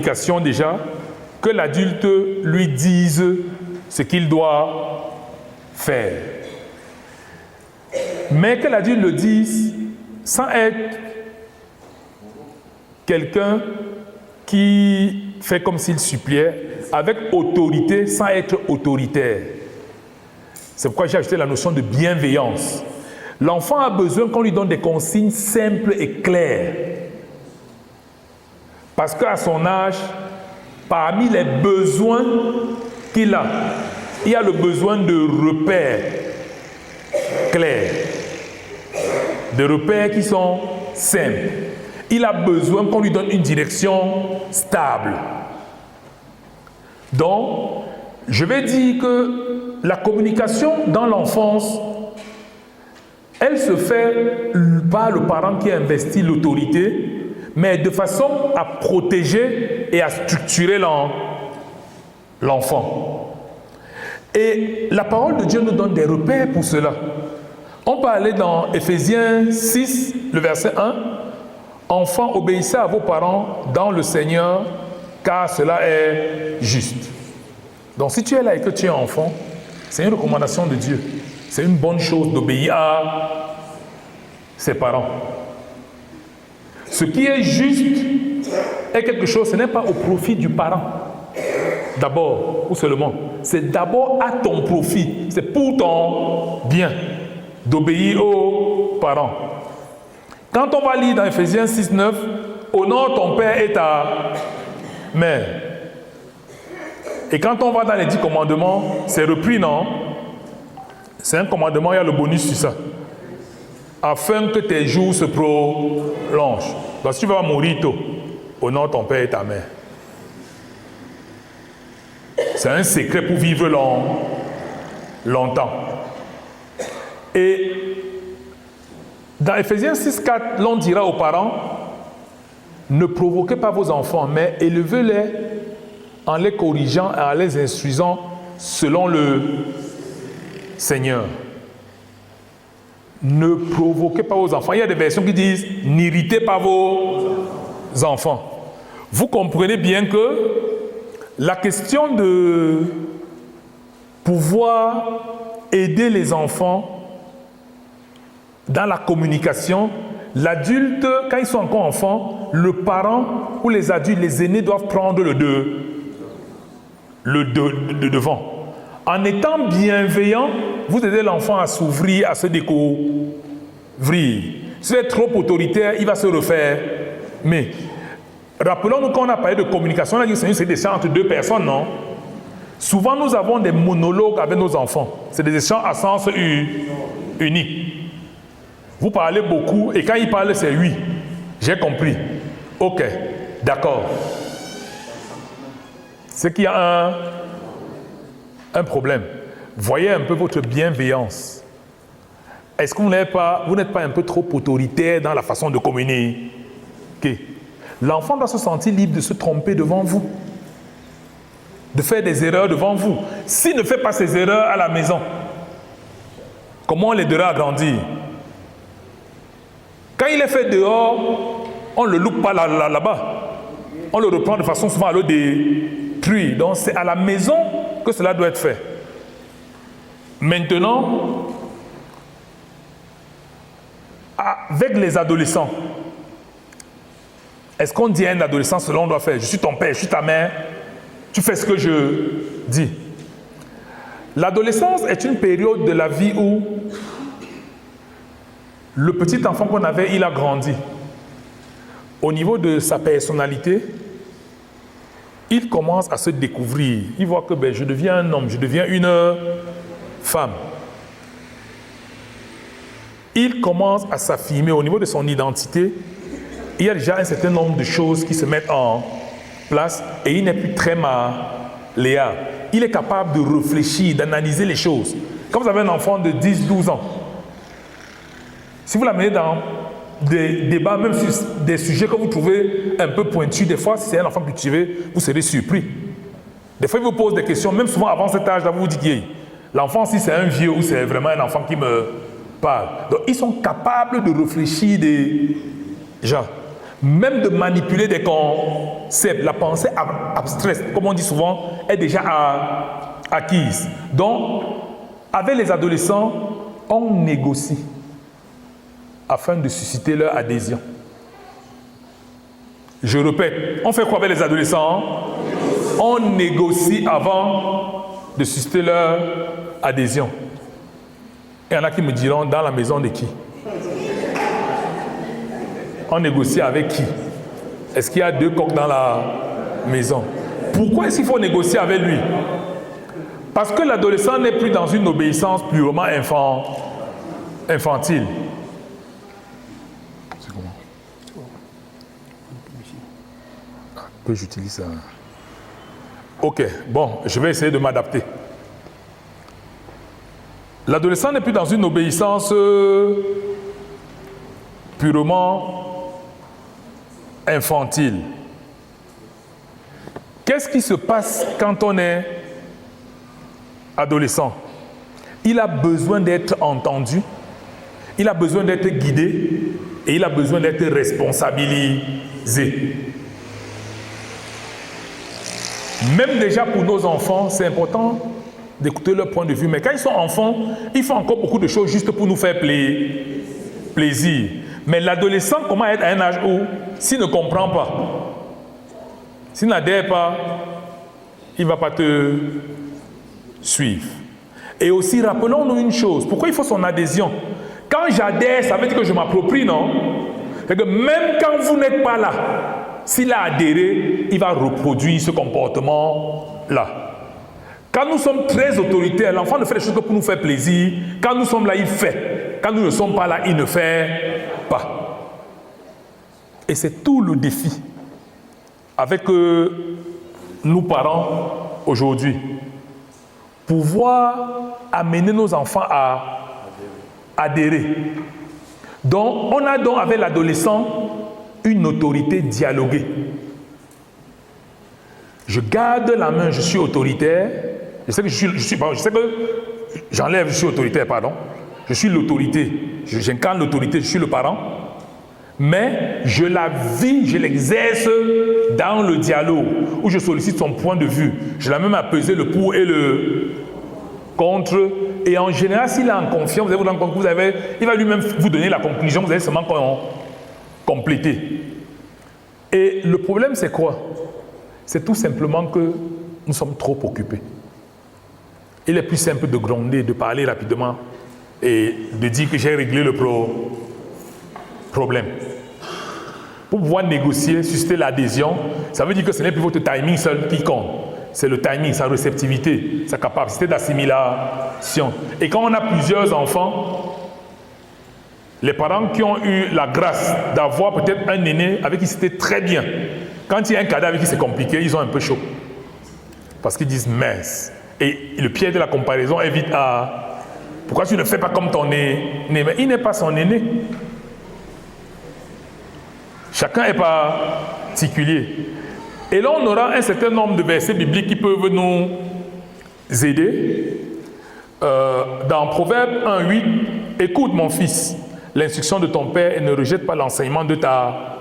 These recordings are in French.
communication déjà, que l'adulte lui dise ce qu'il doit faire. Mais que l'adulte le dise sans être quelqu'un qui fait comme s'il suppliait, avec autorité sans être autoritaire. C'est pourquoi j'ai ajouté la notion de bienveillance. L'enfant a besoin qu'on lui donne des consignes simples et claires. Parce qu'à son âge, parmi les besoins qu'il a, il y a le besoin de repères clairs, de repères qui sont simples. Il a besoin qu'on lui donne une direction stable. Donc, je vais dire que la communication dans l'enfance, elle se fait par le parent qui investit l'autorité, mais de façon à protéger et à structurer l'enfant. Et la parole de Dieu nous donne des repères pour cela. On peut aller dans Éphésiens 6, le verset 1. « Enfants, obéissez à vos parents dans le Seigneur, car cela est juste. » Donc si tu es là et que tu es enfant, c'est une recommandation de Dieu. C'est une bonne chose d'obéir à ses parents. Ce qui est juste est quelque chose, ce n'est pas au profit du parent. D'abord, ou seulement. C'est d'abord à ton profit. C'est pour ton bien d'obéir aux parents. Quand on va lire dans Éphésiens 6, 9, « Honore ton père et ta mère ». Et quand on va dans les 10 commandements, c'est repris, non? C'est un commandement, il y a le bonus sur ça. Afin que tes jours se prolongent. Donc si tu vas mourir tôt, honore ton père et ta mère. C'est un secret pour vivre longtemps. Et dans Éphésiens 6, 4, l'on dira aux parents, ne provoquez pas vos enfants, mais élevez-les en les corrigeant et en les instruisant selon le Seigneur. Ne provoquez pas vos enfants. Il y a des versions qui disent « n'irritez pas vos enfants ». Vous comprenez bien que la question de pouvoir aider les enfants dans la communication, l'adulte, quand ils sont encore enfants, le parent ou les adultes, les aînés doivent prendre le devant. En étant bienveillant, vous aidez l'enfant à s'ouvrir, à se découvrir. Si vous êtes trop autoritaire, il va se refaire. Mais rappelons-nous qu'on a parlé de communication, on a dit que c'est des échanges entre deux personnes, non? Souvent, nous avons des monologues avec nos enfants. C'est des échanges à sens unique. Vous parlez beaucoup et quand ils parlent, c'est oui. J'ai compris. Ok, d'accord. C'est qu'il y a un problème. Voyez un peu votre bienveillance. Est-ce que vous n'êtes pas un peu trop autoritaire dans la façon de communiquer? L'enfant doit se sentir libre de se tromper devant vous, de faire des erreurs devant vous. S'il ne fait pas ces erreurs à la maison, comment on l'aidera à grandir? Quand il est fait dehors, on ne le loupe pas là-bas. On le reprend de façon souvent à le détruire. Donc c'est à la maison que cela doit être fait. Maintenant, avec les adolescents, est-ce qu'on dit à un adolescent ce qu'on doit faire? Je suis ton père, je suis ta mère, tu fais ce que je dis. L'adolescence est une période de la vie où le petit enfant qu'on avait, il a grandi. Au niveau de sa personnalité, il commence à se découvrir. Il voit que je deviens un homme, je deviens une femme. Il commence à s'affirmer au niveau de son identité. Il y a déjà un certain nombre de choses qui se mettent en place et il n'est plus très malléable. Il est capable de réfléchir, d'analyser les choses. Quand vous avez un enfant de 10-12 ans, si vous l'amenez dans des débats, même sur des sujets que vous trouvez un peu pointus, des fois, si c'est un enfant cultivé, vous serez surpris. Des fois, il vous pose des questions, même souvent avant cet âge-là, vous vous dites, l'enfant, si c'est un vieux ou c'est vraiment un enfant qui me parle. Donc, ils sont capables de réfléchir des gens. même de manipuler des concepts. La pensée abstraite, comme on dit souvent, est déjà acquise. Donc, avec les adolescents, on négocie afin de susciter leur adhésion. Je répète, on fait quoi avec les adolescents? On négocie avant de susciter leur adhésion. Il y en a qui me diront, dans la maison de qui? On négocie avec qui? Est-ce qu'il y a 2 coqs dans la maison? Pourquoi est-ce qu'il faut négocier avec lui? Parce que l'adolescent n'est plus dans une obéissance purement infantile. C'est comment? Que j'utilise ça. Ok, bon, je vais essayer de m'adapter. L'adolescent n'est plus dans une obéissance purement infantile. Qu'est-ce qui se passe quand on est adolescent? Il a besoin d'être entendu, il a besoin d'être guidé et il a besoin d'être responsabilisé. Même déjà pour nos enfants, c'est important d'écouter leur point de vue. Mais quand ils sont enfants, ils font encore beaucoup de choses juste pour nous faire plaisir. Mais l'adolescent, comment être à un âge où, s'il ne comprend pas, s'il n'adhère pas, il ne va pas te suivre. Et aussi, rappelons-nous une chose. Pourquoi il faut son adhésion? Quand j'adhère, ça veut dire que je m'approprie, non? C'est que même quand vous n'êtes pas là, s'il a adhéré, il va reproduire ce comportement-là. Quand nous sommes très autoritaires, l'enfant ne fait les choses que pour nous faire plaisir. Quand nous sommes là, il fait. Quand nous ne sommes pas là, il ne fait pas. Et c'est tout le défi avec nous parents aujourd'hui. Pouvoir amener nos enfants à adhérer. Donc, on a donc avec l'adolescent une autorité dialoguée. Je garde la main, je suis autoritaire. Je sais que j'enlève, je suis autoritaire, pardon. Je suis l'autorité. J'incarne l'autorité, je suis le parent. Mais je la vis, je l'exerce dans le dialogue, où je sollicite son point de vue. Je l'ai même à peser le pour et le contre. Et en général, s'il est en confiance, il va lui-même vous donner la conclusion, vous allez seulement compléter. Et le problème, c'est quoi? C'est tout simplement que nous sommes trop occupés. Il est plus simple de gronder, de parler rapidement et de dire que j'ai réglé le problème. Pour pouvoir négocier, susciter l'adhésion, ça veut dire que ce n'est plus votre timing seul qui compte. C'est le timing, sa réceptivité, sa capacité d'assimilation. Et quand on a plusieurs enfants, les parents qui ont eu la grâce d'avoir peut-être un aîné avec qui c'était très bien, quand il y a un cadet avec qui c'est compliqué, ils ont un peu chaud. Parce qu'ils disent mince. Et le piège de la comparaison est vite à... Pourquoi tu ne fais pas comme ton aîné? Mais il n'est pas son aîné. Chacun est particulier. Et là, on aura un certain nombre de versets bibliques qui peuvent nous aider. Dans Proverbe 1,8, écoute mon fils, l'instruction de ton père et ne rejette pas l'enseignement de ta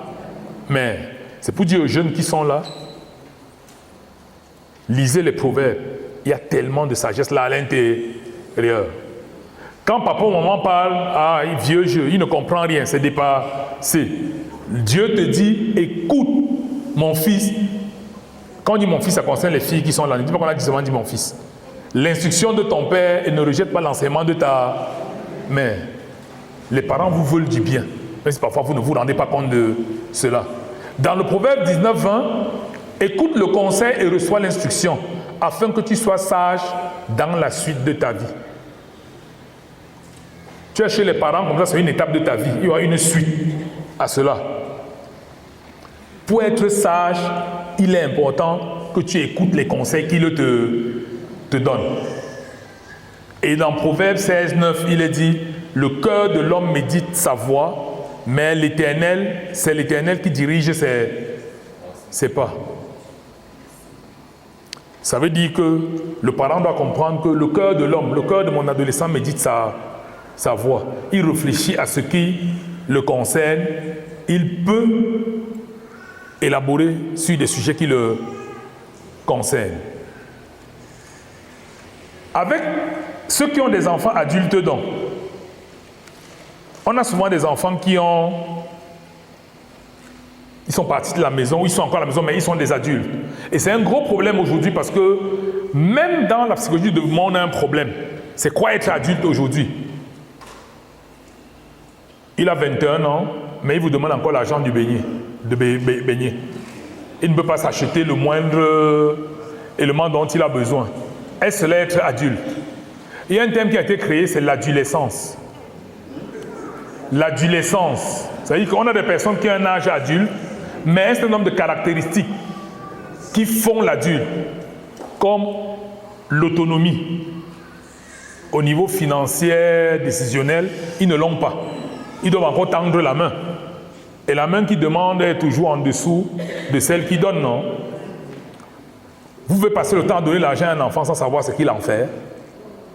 mère. C'est pour dire aux jeunes qui sont là, lisez les proverbes. Il y a tellement de sagesse là à l'intérieur. Quand papa ou maman parle, vieux jeu, il ne comprend rien, c'est dépassé. Dieu te dit, écoute mon fils. Quand on dit mon fils, ça concerne les filles qui sont là. Ne dis pas qu'on a seulement dit mon fils. L'instruction de ton père et ne rejette pas l'enseignement de ta mère. Les parents vous veulent du bien. Même si parfois vous ne vous rendez pas compte de cela. Dans le Proverbe 19:20, écoute le conseil et reçois l'instruction, afin que tu sois sage dans la suite de ta vie. Tu es chez les parents, comme ça c'est une étape de ta vie. Il y aura une suite à cela. Pour être sage, il est important que tu écoutes les conseils qu'il te donne. Et dans Proverbe 16:9, il est dit, le cœur de l'homme médite sa voie, mais l'Éternel, c'est l'Éternel qui dirige ses pas. Ça veut dire que le parent doit comprendre que le cœur de l'homme, le cœur de mon adolescent médite sa voie. Il réfléchit à ce qui le concerne. Il peut élaborer sur des sujets qui le concernent. Avec ceux qui ont des enfants adultes, donc, on a souvent des enfants ils sont partis de la maison, ou ils sont encore à la maison, mais ils sont des adultes. Et c'est un gros problème aujourd'hui parce que même dans la psychologie du développement, on a un problème. C'est quoi être adulte aujourd'hui? Il a 21 ans, mais il vous demande encore l'argent du beignet, de beignet. Il ne peut pas s'acheter le moindre élément dont il a besoin. Est-ce là être adulte? Il y a un terme qui a été créé, c'est l'adolescence. L'adolescence, c'est-à-dire qu'on a des personnes qui ont un âge adulte, mais un certain nombre de caractéristiques qui font l'adulte, comme l'autonomie. Au niveau financier, décisionnel, ils ne l'ont pas. Ils doivent encore tendre la main. Et la main qui demande est toujours en dessous de celle qui donne, non? Vous pouvez passer le temps à donner l'argent à un enfant sans savoir ce qu'il en fait,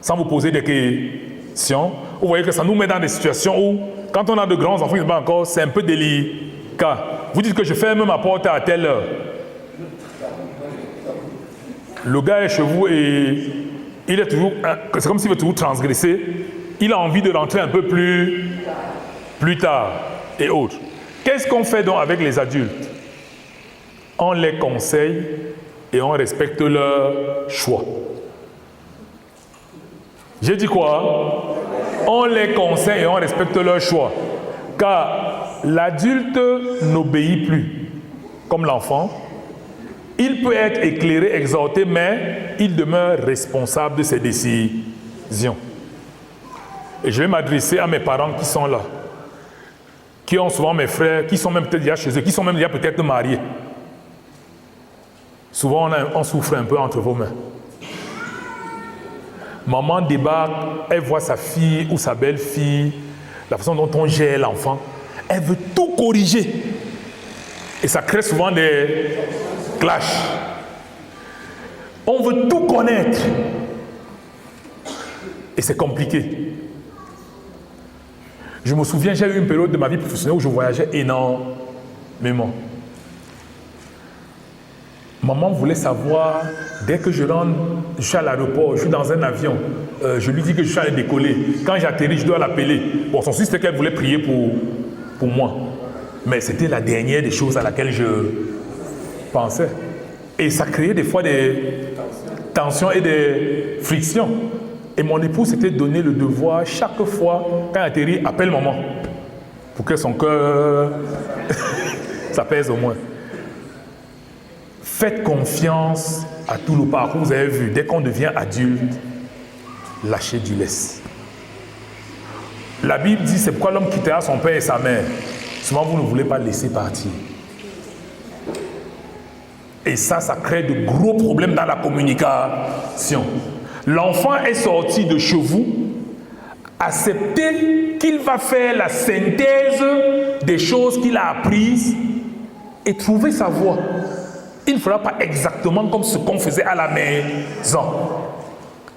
sans vous poser des questions. Vous voyez que ça nous met dans des situations où, quand on a de grands enfants, encore, c'est un peu délicat. Vous dites que je ferme ma porte à telle heure. Le gars est chez vous et il est toujours, c'est comme s'il veut toujours transgresser. Il a envie de rentrer un peu plus tard et autres. Qu'est-ce qu'on fait donc avec les adultes? On les conseille et on respecte leur choix. J'ai dit quoi? On les conseille et on respecte leur choix. Car l'adulte n'obéit plus comme l'enfant. Il peut être éclairé, exhorté, mais il demeure responsable de ses décisions. Et je vais m'adresser à mes parents qui sont là, qui ont souvent mes frères, qui sont même peut-être déjà chez eux, qui sont même déjà peut-être mariés. Souvent, on souffre un peu entre vos mains. Maman débarque, elle voit sa fille ou sa belle-fille, la façon dont on gère l'enfant. Elle veut tout corriger. Et ça crée souvent des clashs. On veut tout connaître. Et c'est compliqué. Je me souviens, j'ai eu une période de ma vie professionnelle où je voyageais énormément. Maman voulait savoir, dès que je rentre, je suis à l'aéroport, je suis dans un avion, je lui dis que je suis allé décoller. Quand j'atterris, je dois l'appeler. Bon, son souci, c'était qu'elle voulait prier pour moi. Mais c'était la dernière des choses à laquelle je pensais. Et ça créait des fois des tensions et des frictions. Et mon époux s'était donné le devoir, chaque fois, quand elle atterrit, appelle maman. Pour que son cœur s'apaise au moins. Faites confiance à tout le parcours. Vous avez vu, dès qu'on devient adulte, lâchez du lest. La Bible dit, c'est pourquoi l'homme quittera son père et sa mère. Souvent, vous ne voulez pas laisser partir. Et ça crée de gros problèmes dans la communication. L'enfant est sorti de chez vous, acceptez qu'il va faire la synthèse des choses qu'il a apprises et trouver sa voie. Il ne fera pas exactement comme ce qu'on faisait à la maison.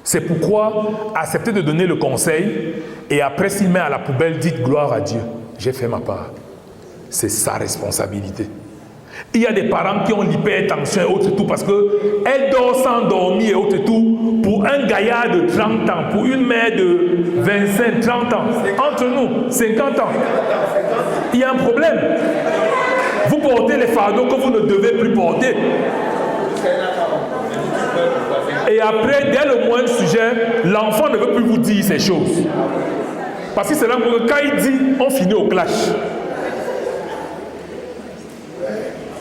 C'est pourquoi acceptez de donner le conseil et après s'il met à la poubelle, dites gloire à Dieu. J'ai fait ma part. C'est sa responsabilité. Il y a des parents qui ont l'hypertension et autres tout parce qu'elle dort sans dormir et autres tout pour un gaillard de 30 ans, pour une mère de 25, 30 ans. Entre nous, 50 ans. Il y a un problème. Vous portez les fardeaux que vous ne devez plus porter. Et après, dès le moindre sujet, l'enfant ne veut plus vous dire ces choses. Parce que c'est là que quand il dit, on finit au clash.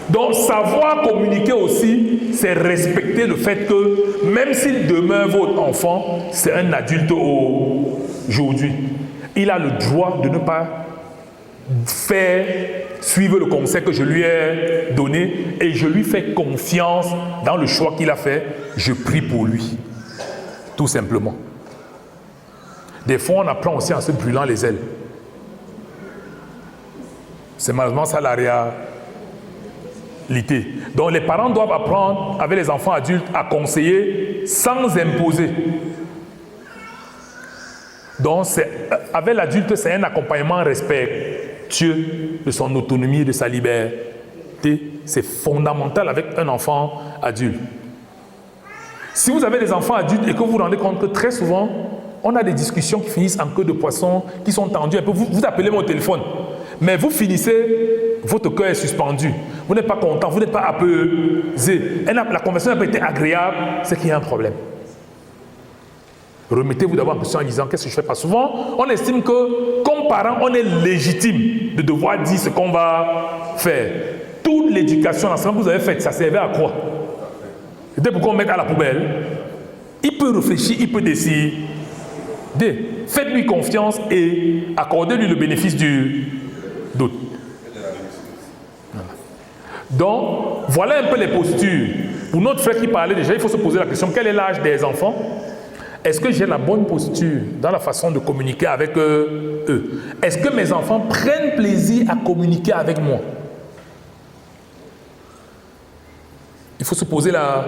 Donc, savoir communiquer aussi, c'est respecter le fait que même s'il demeure votre enfant, c'est un adulte aujourd'hui. Il a le droit de ne pas faire suivre le conseil que je lui ai donné et je lui fais confiance dans le choix qu'il a fait. Je prie pour lui. Tout simplement. Des fois, on apprend aussi en se brûlant les ailes. C'est malheureusement ça la réalité. Donc les parents doivent apprendre avec les enfants adultes à conseiller sans imposer. Donc avec l'adulte, c'est un accompagnement respectueux de son autonomie et de sa liberté. C'est fondamental avec un enfant adulte. Si vous avez des enfants adultes et que vous vous rendez compte que très souvent, on a des discussions qui finissent en queue de poisson, qui sont tendues un peu. Vous appelez mon téléphone, mais vous finissez, votre cœur est suspendu. Vous n'êtes pas content, vous n'êtes pas apaisé. La conversation n'a pas été agréable, c'est qu'il y a un problème. Remettez-vous d'abord en question en disant qu'est-ce que je fais pas. Souvent, on estime que comme parent, on est légitime de devoir dire ce qu'on va faire. Toute l'éducation, l'enseignement que vous avez fait, ça servait à quoi? C'était pour qu'on mette à la poubelle. Il peut réfléchir, il peut décider. Faites-lui confiance et accordez-lui le bénéfice du doute. Voilà. Donc, voilà un peu les postures. Pour notre frère qui parlait déjà, il faut se poser la question, quel est l'âge des enfants? Est-ce que j'ai la bonne posture dans la façon de communiquer avec eux? Est-ce que mes enfants prennent plaisir à communiquer avec moi? Il faut se poser la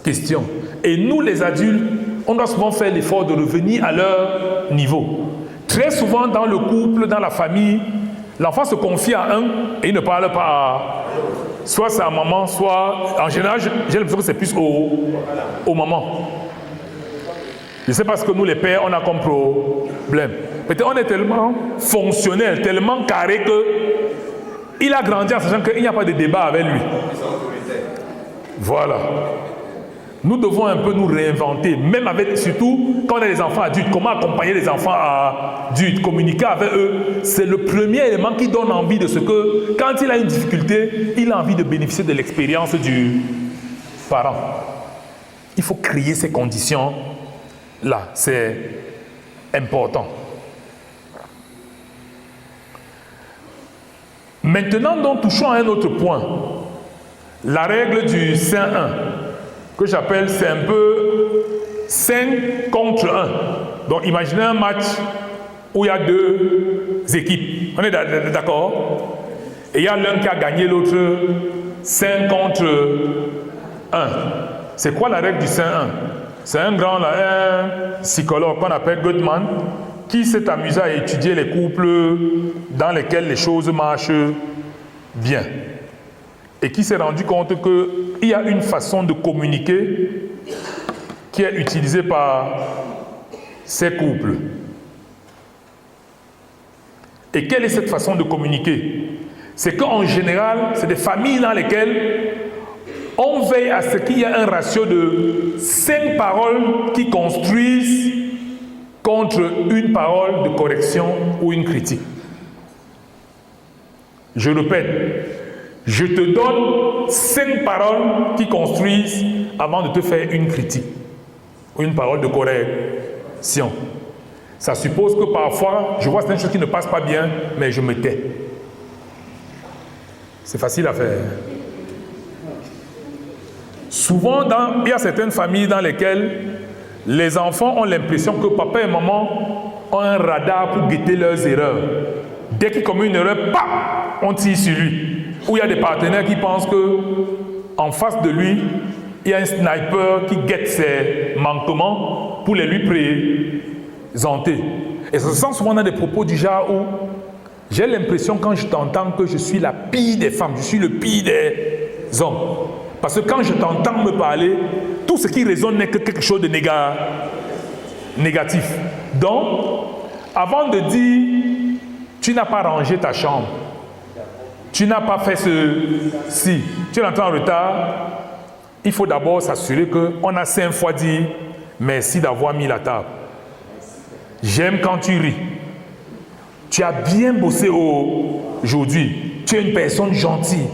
question. Et nous, les adultes, on doit souvent faire l'effort de revenir à leur niveau. Très souvent, dans le couple, dans la famille, l'enfant se confie à un et il ne parle pas à... Soit c'est à maman, soit... En général, j'ai l'impression que c'est plus aux mamans. Je ne sais pas ce que nous, les pères, on a comme problème. Peut-être on est tellement fonctionnel, tellement carré qu'il a grandi en sachant qu'il n'y a pas de débat avec lui. Voilà. Nous devons un peu nous réinventer, même avec, surtout quand on a des enfants adultes. Comment accompagner les enfants adultes, communiquer avec eux, c'est le premier élément qui donne envie de ce que, quand il a une difficulté, il a envie de bénéficier de l'expérience du parent. Il faut créer ces conditions-là, c'est important. Maintenant, donc, touchons à un autre point. La règle du 5-1. Que j'appelle, c'est un peu 5 contre 1. Donc, imaginez un match où il y a 2 équipes. On est d'accord? Et il y a l'un qui a gagné, l'autre 5 contre 1. C'est quoi la règle du 5-1? C'est un grand un psychologue qu'on appelle Gottman qui s'est amusé à étudier les couples dans lesquels les choses marchent bien. Et qui s'est rendu compte qu'il y a une façon de communiquer qui est utilisée par ces couples. Et quelle est cette façon de communiquer? C'est qu'en général, c'est des familles dans lesquelles on veille à ce qu'il y ait un ratio de 5 paroles qui construisent contre une parole de correction ou une critique. Je répète. Je te donne 5 paroles qui construisent avant de te faire une critique ou une parole de correction. Ça suppose que parfois, je vois certaines choses qui ne passent pas bien, mais je me tais. C'est facile à faire. Souvent, il y a certaines familles dans lesquelles les enfants ont l'impression que papa et maman ont un radar pour guetter leurs erreurs. Dès qu'ils commettent une erreur, paf, on tire sur lui. Ou il y a des partenaires qui pensent qu'en face de lui, il y a un sniper qui guette ses manquements pour les lui présenter. Et ça se sent souvent dans des propos du genre où j'ai l'impression quand je t'entends que je suis la pire des femmes, je suis le pire des hommes. Parce que quand je t'entends me parler, tout ce qui résonne n'est que quelque chose de négatif. Donc, avant de dire, tu n'as pas rangé ta chambre, tu n'as pas fait ceci, tu es entré en retard, il faut d'abord s'assurer qu'on a 5 fois dit merci d'avoir mis la table. J'aime quand tu ris. Tu as bien bossé aujourd'hui. Tu es une personne gentille.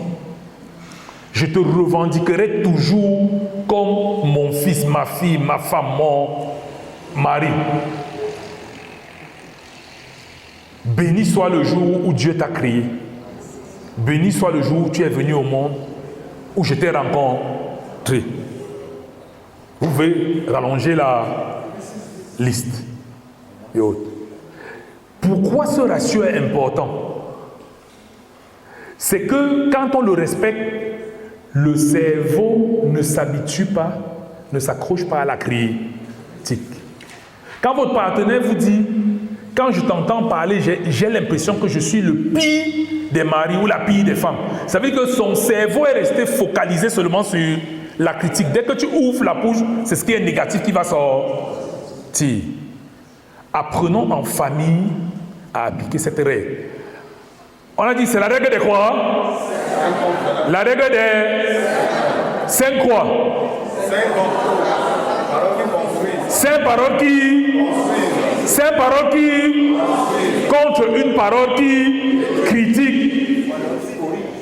Je te revendiquerai toujours comme mon fils, ma fille, ma femme, mon mari. Béni soit le jour où Dieu t'a créé. Béni soit le jour où tu es venu au monde, où je t'ai rencontré. Vous pouvez rallonger la liste et autres. Pourquoi ce ratio est important? C'est que quand on le respecte, le cerveau ne s'habitue pas, ne s'accroche pas à la critique. Quand votre partenaire vous dit, quand je t'entends parler, j'ai l'impression que je suis le pire des maris ou la pire des femmes. Ça veut dire que son cerveau est resté focalisé seulement sur la critique. Dès que tu ouvres la bouche, c'est ce qui est négatif qui va sortir. Apprenons en famille à appliquer cette règle. On a dit, c'est la règle de quoi? La règle des 5 quoi? 5 paroles qui contre une parole qui critique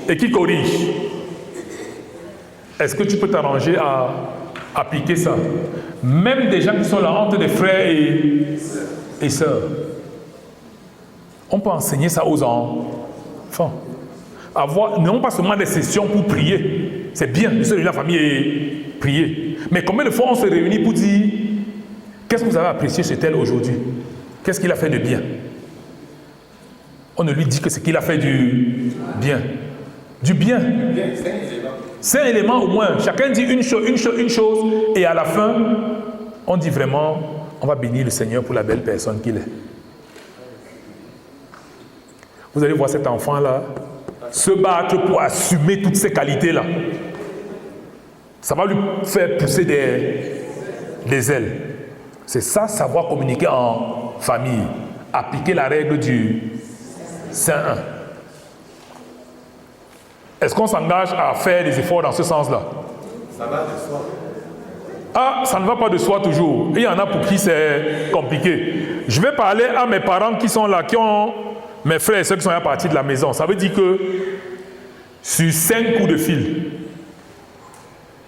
et qui corrige. Est-ce que tu peux t'arranger à appliquer ça? Même des gens qui sont là entre des frères et sœurs. On peut enseigner ça aux enfants. Non pas seulement des sessions pour prier. C'est bien, de se réunir la famille et prier. Mais combien de fois on se réunit pour dire qu'est-ce que vous avez apprécié chez tel aujourd'hui? Qu'est-ce qu'il a fait de bien? On ne lui dit que c'est qu'il a fait du bien. Du bien. 5 éléments au moins. Chacun dit une chose, et à la fin, on dit vraiment, on va bénir le Seigneur pour la belle personne qu'il est. Vous allez voir cet enfant-là se battre pour assumer toutes ces qualités-là. Ça va lui faire pousser des ailes. C'est ça, savoir communiquer en famille. Appliquer la règle du Saint 1. Est-ce qu'on s'engage à faire des efforts dans ce sens-là? Ça va de soi. Ah, ça ne va pas de soi toujours. Il y en a pour qui c'est compliqué. Je vais parler à mes parents qui sont là, qui ont mes frères et ceux qui sont à partir de la maison. Ça veut dire que sur 5 coups de fil,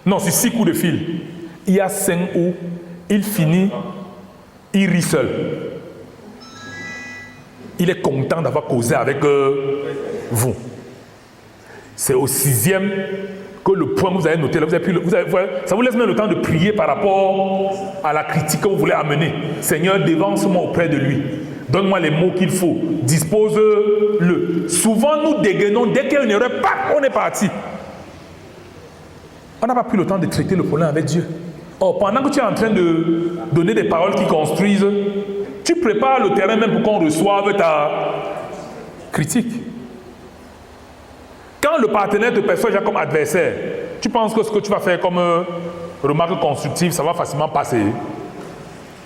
non, sur 6 coups de fil, il y a 5 où il finit, il rit seul. Il est content d'avoir causé avec vous. C'est au 6e que le point que vous avez noté, là, ça vous laisse même le temps de prier par rapport à la critique que vous voulez amener. Seigneur, dévance-moi auprès de lui. Donne-moi les mots qu'il faut. Dispose-le. Souvent, nous dégainons. Dès qu'il y a une erreur, on est parti. On n'a pas pris le temps de traiter le problème avec Dieu. Or, pendant que tu es en train de donner des paroles qui construisent, tu prépares le terrain même pour qu'on reçoive ta critique. Quand le partenaire te perçoit déjà comme adversaire, tu penses que ce que tu vas faire comme remarque constructive, ça va facilement passer.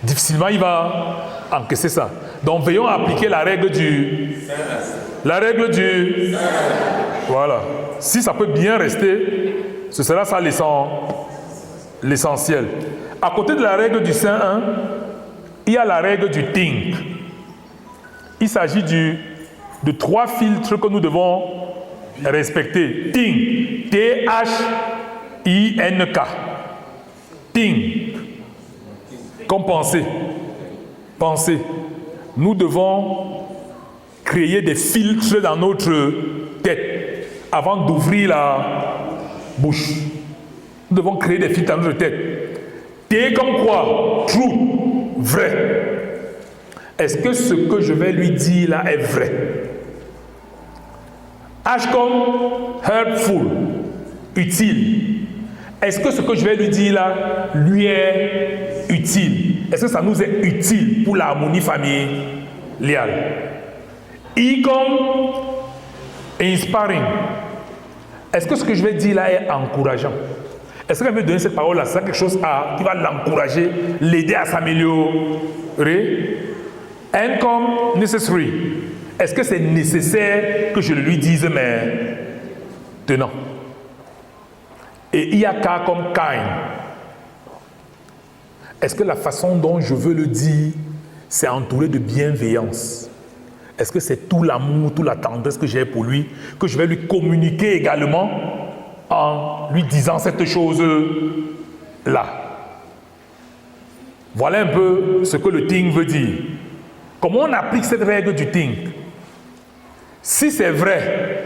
Difficilement, il va encaisser ça. Donc, veillons à appliquer la règle du... Voilà. Si ça peut bien rester, ce sera ça l'essentiel. À côté de la règle du Saint 1, il y a la règle du think. Il s'agit de 3 filtres que nous devons respecter. Think. T-H-I-N-K. Think. Comme penser. Penser. Nous devons créer des filtres dans notre tête avant d'ouvrir la bouche. Nous devons créer des filtres dans notre tête. T comme quoi? True. Vrai. Est-ce que ce que je vais lui dire là est vrai? H comme helpful. Utile. Est-ce que ce que je vais lui dire là lui est utile? Est-ce que ça nous est utile pour l'harmonie familiale? I comme inspiring. Est-ce que ce que je vais dire là est encourageant? Est-ce que je vais donner cette parole-là, c'est quelque chose qui va l'encourager, l'aider à s'améliorer? N comme necessary. Est-ce que c'est nécessaire que je le lui dise maintenant? Et il y a K comme kind. Est-ce que la façon dont je veux le dire, c'est entouré de bienveillance? Est-ce que c'est tout l'amour, toute la tendresse que j'ai pour lui, que je vais lui communiquer également en lui disant cette chose-là? Voilà un peu ce que le think veut dire. Comment on applique cette règle du think? Si c'est vrai,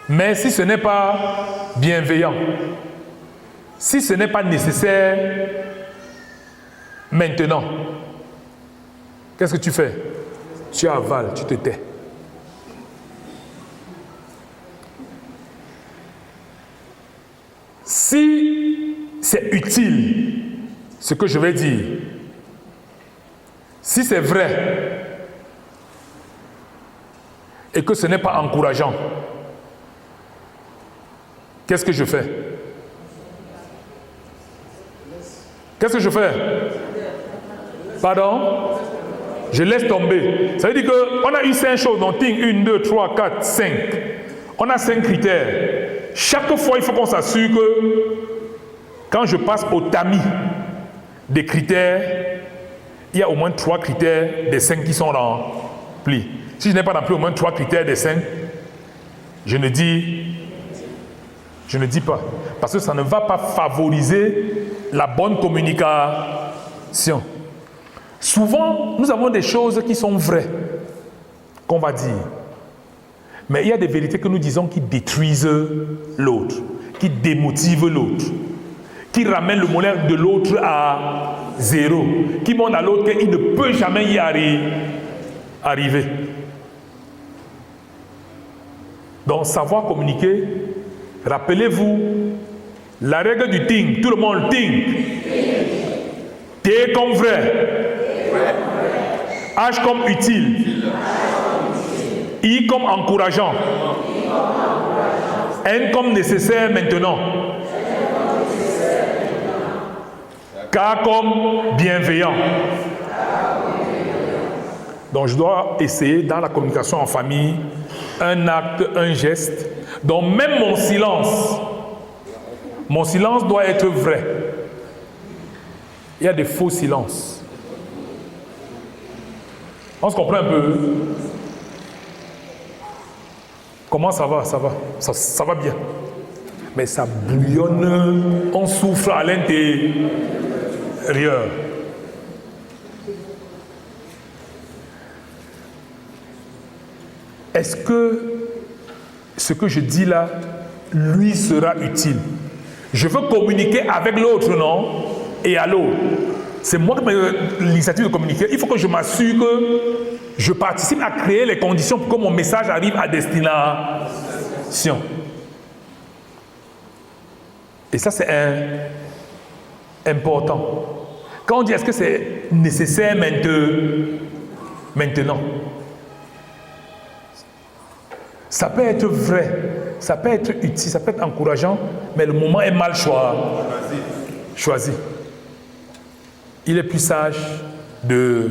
mais si ce n'est pas bienveillant, si ce n'est pas nécessaire maintenant, qu'est-ce que tu fais? Tu avales, tu te tais. Si c'est utile, ce que je vais dire, si c'est vrai, et que ce n'est pas encourageant, qu'est-ce que je fais? Qu'est-ce que je fais? Pardon? Je laisse tomber. Ça veut dire qu'on a eu 5 choses, donc 1, 2, 3, 4, 5. On a 5 critères. Chaque fois, il faut qu'on s'assure que quand je passe au tamis des critères, il y a au moins 3 critères des 5 qui sont remplis. Si je n'ai pas rempli au moins 3 critères des 5, je ne dis pas. Parce que ça ne va pas favoriser la bonne communication. Souvent, nous avons des choses qui sont vraies, qu'on va dire. Mais il y a des vérités que nous disons qui détruisent l'autre, qui démotivent l'autre, qui ramènent le bonheur de l'autre à 0, qui montrent à l'autre qu'il ne peut jamais y arriver. Donc, savoir communiquer, rappelez-vous, la règle du think, tout le monde think. T comme vrai. H comme utile. I comme encourageant. N comme nécessaire maintenant. K comme bienveillant. Donc je dois essayer dans la communication en famille, un acte, un geste. Donc même mon silence doit être vrai. Il y a des faux silences. On se comprend un peu? Comment ça va? Ça va bien. Mais ça bouillonne, on souffre à l'intérieur. Est-ce que ce que je dis là, lui sera utile? Je veux communiquer avec l'autre, non? Et à l'autre. C'est moi qui ai l'initiative de communiquer. Il faut que je m'assure que je participe à créer les conditions pour que mon message arrive à destination. Et ça, c'est important. Quand on dit est-ce que c'est nécessaire maintenant, ça peut être vrai, ça peut être utile, ça peut être encourageant, mais le moment est mal choisi. Il est plus sage de...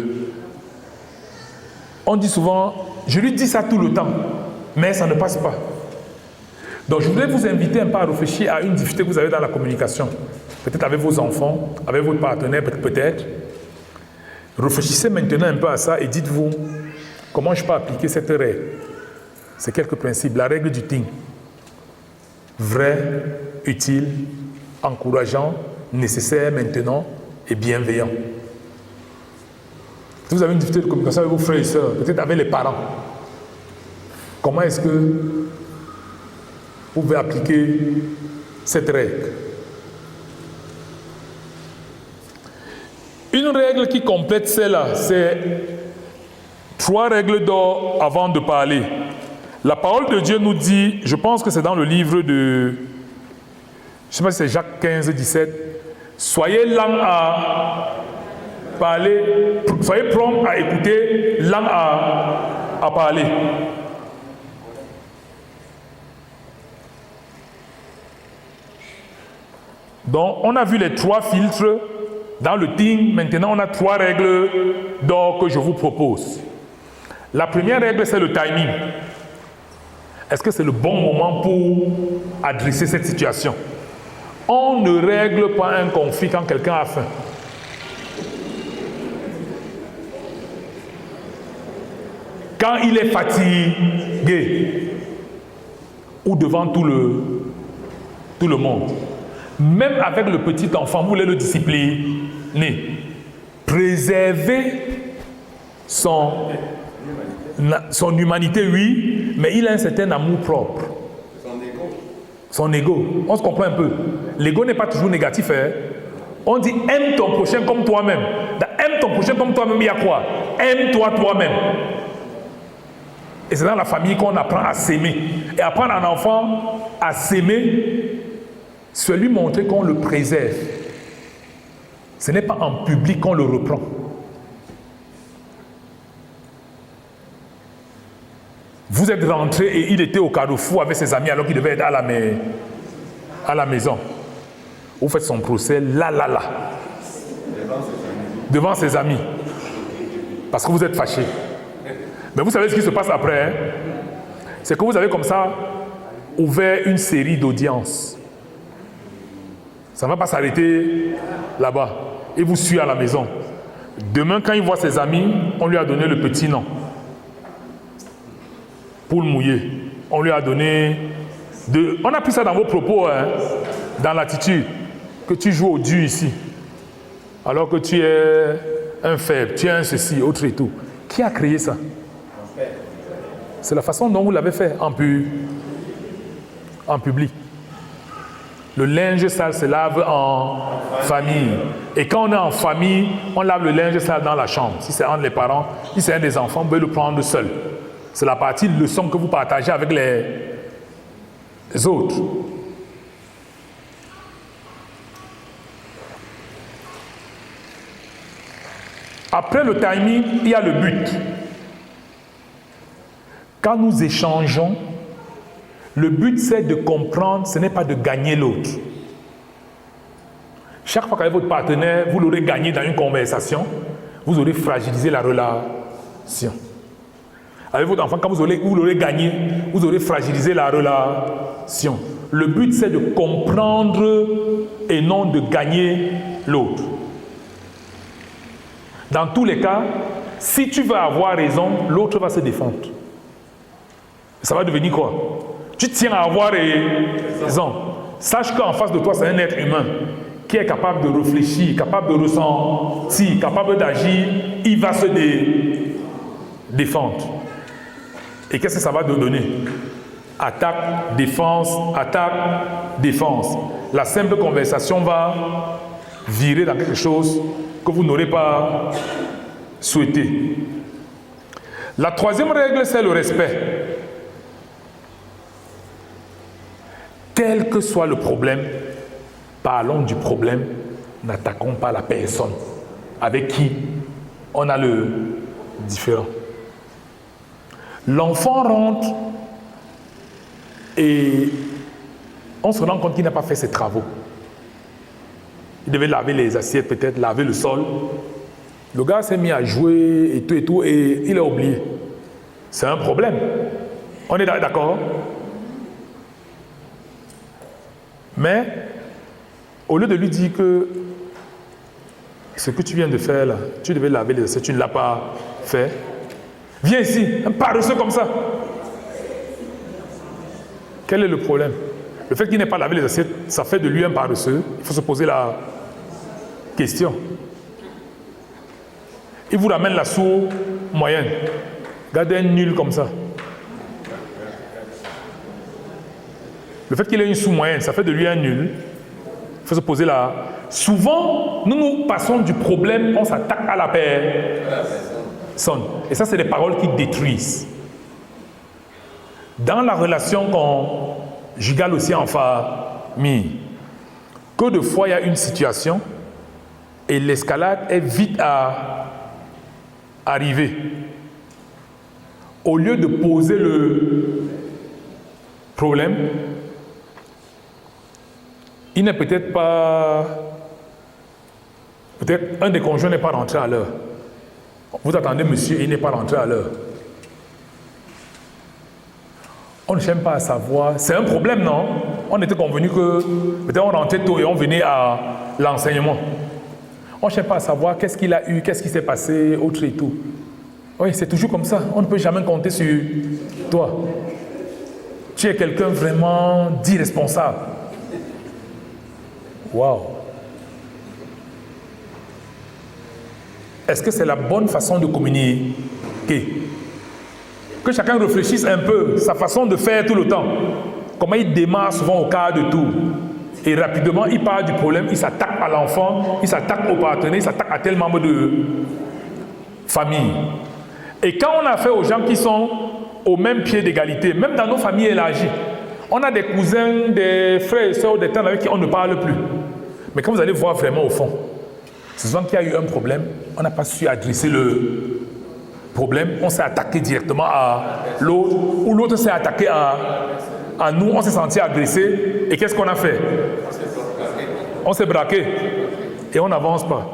On dit souvent, je lui dis ça tout le temps, mais ça ne passe pas. Donc je voudrais vous inviter un peu à réfléchir à une difficulté que vous avez dans la communication. Peut-être avec vos enfants, avec votre partenaire, peut-être. Réfléchissez maintenant un peu à ça et dites-vous, comment je peux appliquer cette règle? C'est quelques principes. La règle du think. Vrai, utile, encourageant, nécessaire maintenant et bienveillant. Si vous avez une difficulté de communication avec vos frères et sœurs, peut-être avec les parents, comment est-ce que vous pouvez appliquer cette règle? Une règle qui complète celle-là, c'est 3 règles d'or avant de parler. La parole de Dieu nous dit, je pense que c'est dans le livre de, je ne sais pas si c'est Jacques 15, 17, soyez lents à parler, soyez prompts à écouter, lents à parler. Donc, on a vu les 3 filtres dans le think. Maintenant, on a 3 règles d'or que je vous propose. La première règle, c'est le timing. Est-ce que c'est le bon moment pour adresser cette situation? On ne règle pas un conflit quand quelqu'un a faim. Quand il est fatigué ou devant tout le monde. Même avec le petit enfant, vous voulez le discipliner. Préserver son humanité, oui, mais il a un certain amour propre. Son ego. On se comprend un peu. L'ego n'est pas toujours négatif. Hein? On dit aime ton prochain comme toi-même. Dans aime ton prochain comme toi-même, il y a quoi? Aime-toi toi-même. Et c'est dans la famille qu'on apprend à s'aimer. Et apprendre un enfant à s'aimer, c'est lui montrer qu'on le préserve. Ce n'est pas en public qu'on le reprend. Vous êtes rentré et il était au carrefour avec ses amis alors qu'il devait être à la maison. Vous faites son procès là. Devant ses amis. Parce que vous êtes fâché. Mais vous savez ce qui se passe après, hein? C'est que vous avez comme ça ouvert une série d'audiences. Ça ne va pas s'arrêter là-bas. Il vous suit à la maison. Demain, quand il voit ses amis, on lui a donné le petit nom. Pour le mouiller. On lui a donné... On a pris ça dans vos propos, hein, dans l'attitude, que tu joues au Dieu ici. Alors que tu es un faible, tu es un ceci, autre et tout. Qui a créé ça? C'est la façon dont vous l'avez fait en public. Le linge sale se lave en famille. Et quand on est en famille, on lave le linge sale dans la chambre. Si c'est un des parents, si c'est un des enfants, vous pouvez le prendre seul. C'est la partie de leçon que vous partagez avec les autres. Après le timing, il y a le but. Quand nous échangeons, le but c'est de comprendre, ce n'est pas de gagner l'autre. Chaque fois qu'avec votre partenaire, vous l'aurez gagné dans une conversation, vous aurez fragilisé la relation. Avec votre enfant, quand vous l'aurez gagné, vous aurez fragilisé la relation. Le but c'est de comprendre et non de gagner l'autre. Dans tous les cas, si tu veux avoir raison, l'autre va se défendre. Ça va devenir quoi? Tu tiens à avoir raison. Sache qu'en face de toi, c'est un être humain qui est capable de réfléchir, capable de ressentir, capable d'agir. Il va se défendre. Et qu'est-ce que ça va te donner? Attaque, défense, attaque, défense. La simple conversation va virer dans quelque chose que vous n'aurez pas souhaité. La troisième règle, c'est le respect. Quel que soit le problème, parlons du problème, n'attaquons pas la personne avec qui on a le différent. L'enfant rentre et on se rend compte qu'il n'a pas fait ses travaux. Il devait laver les assiettes, peut-être laver le sol. Le gars s'est mis à jouer et tout, et il a oublié. C'est un problème. On est d'accord? Mais, au lieu de lui dire que ce que tu viens de faire là, tu devais laver les assiettes, tu ne l'as pas fait. Viens ici, un paresseux comme ça. Quel est le problème? Le fait qu'il n'ait pas lavé les assiettes, ça fait de lui un paresseux. Il faut se poser la question. Il vous ramène la sourde moyenne. Regardez un nul comme ça. Le fait qu'il ait une sous-moyenne, ça fait de lui un nul. Il faut se poser là. Souvent, nous passons du problème, on s'attaque à la personne. Et ça, c'est des paroles qui détruisent. Dans la relation conjugale aussi en famille, que de fois il y a une situation et l'escalade est vite à arriver. Au lieu de poser le problème, il n'est peut-être pas... Peut-être un des conjoints n'est pas rentré à l'heure. Vous attendez monsieur, il n'est pas rentré à l'heure. On ne cherche pas à savoir. C'est un problème, non? On était convenu que peut-être on rentrait tôt et on venait à l'enseignement. On ne cherche pas à savoir qu'est-ce qu'il a eu, qu'est-ce qui s'est passé, autre et tout. Oui, c'est toujours comme ça. On ne peut jamais compter sur toi. Tu es quelqu'un vraiment d'irresponsable. Waouh! Est-ce que c'est la bonne façon de communiquer? Que chacun réfléchisse un peu sa façon de faire tout le temps. Comment il démarre souvent au quart de tour. Et rapidement, il part du problème, il s'attaque à l'enfant, il s'attaque au partenaire, il s'attaque à tel membre de famille. Et quand on a affaire aux gens qui sont au même pied d'égalité, même dans nos familles élargies, on a des cousins, des frères et sœurs, des tantes avec qui on ne parle plus. Mais quand vous allez voir vraiment au fond, c'est souvent qu'il y a eu un problème, on n'a pas su adresser le problème, on s'est attaqué directement à l'autre, ou l'autre s'est attaqué à nous, on s'est senti agressé, et qu'est-ce qu'on a fait? On s'est braqué, et on n'avance pas.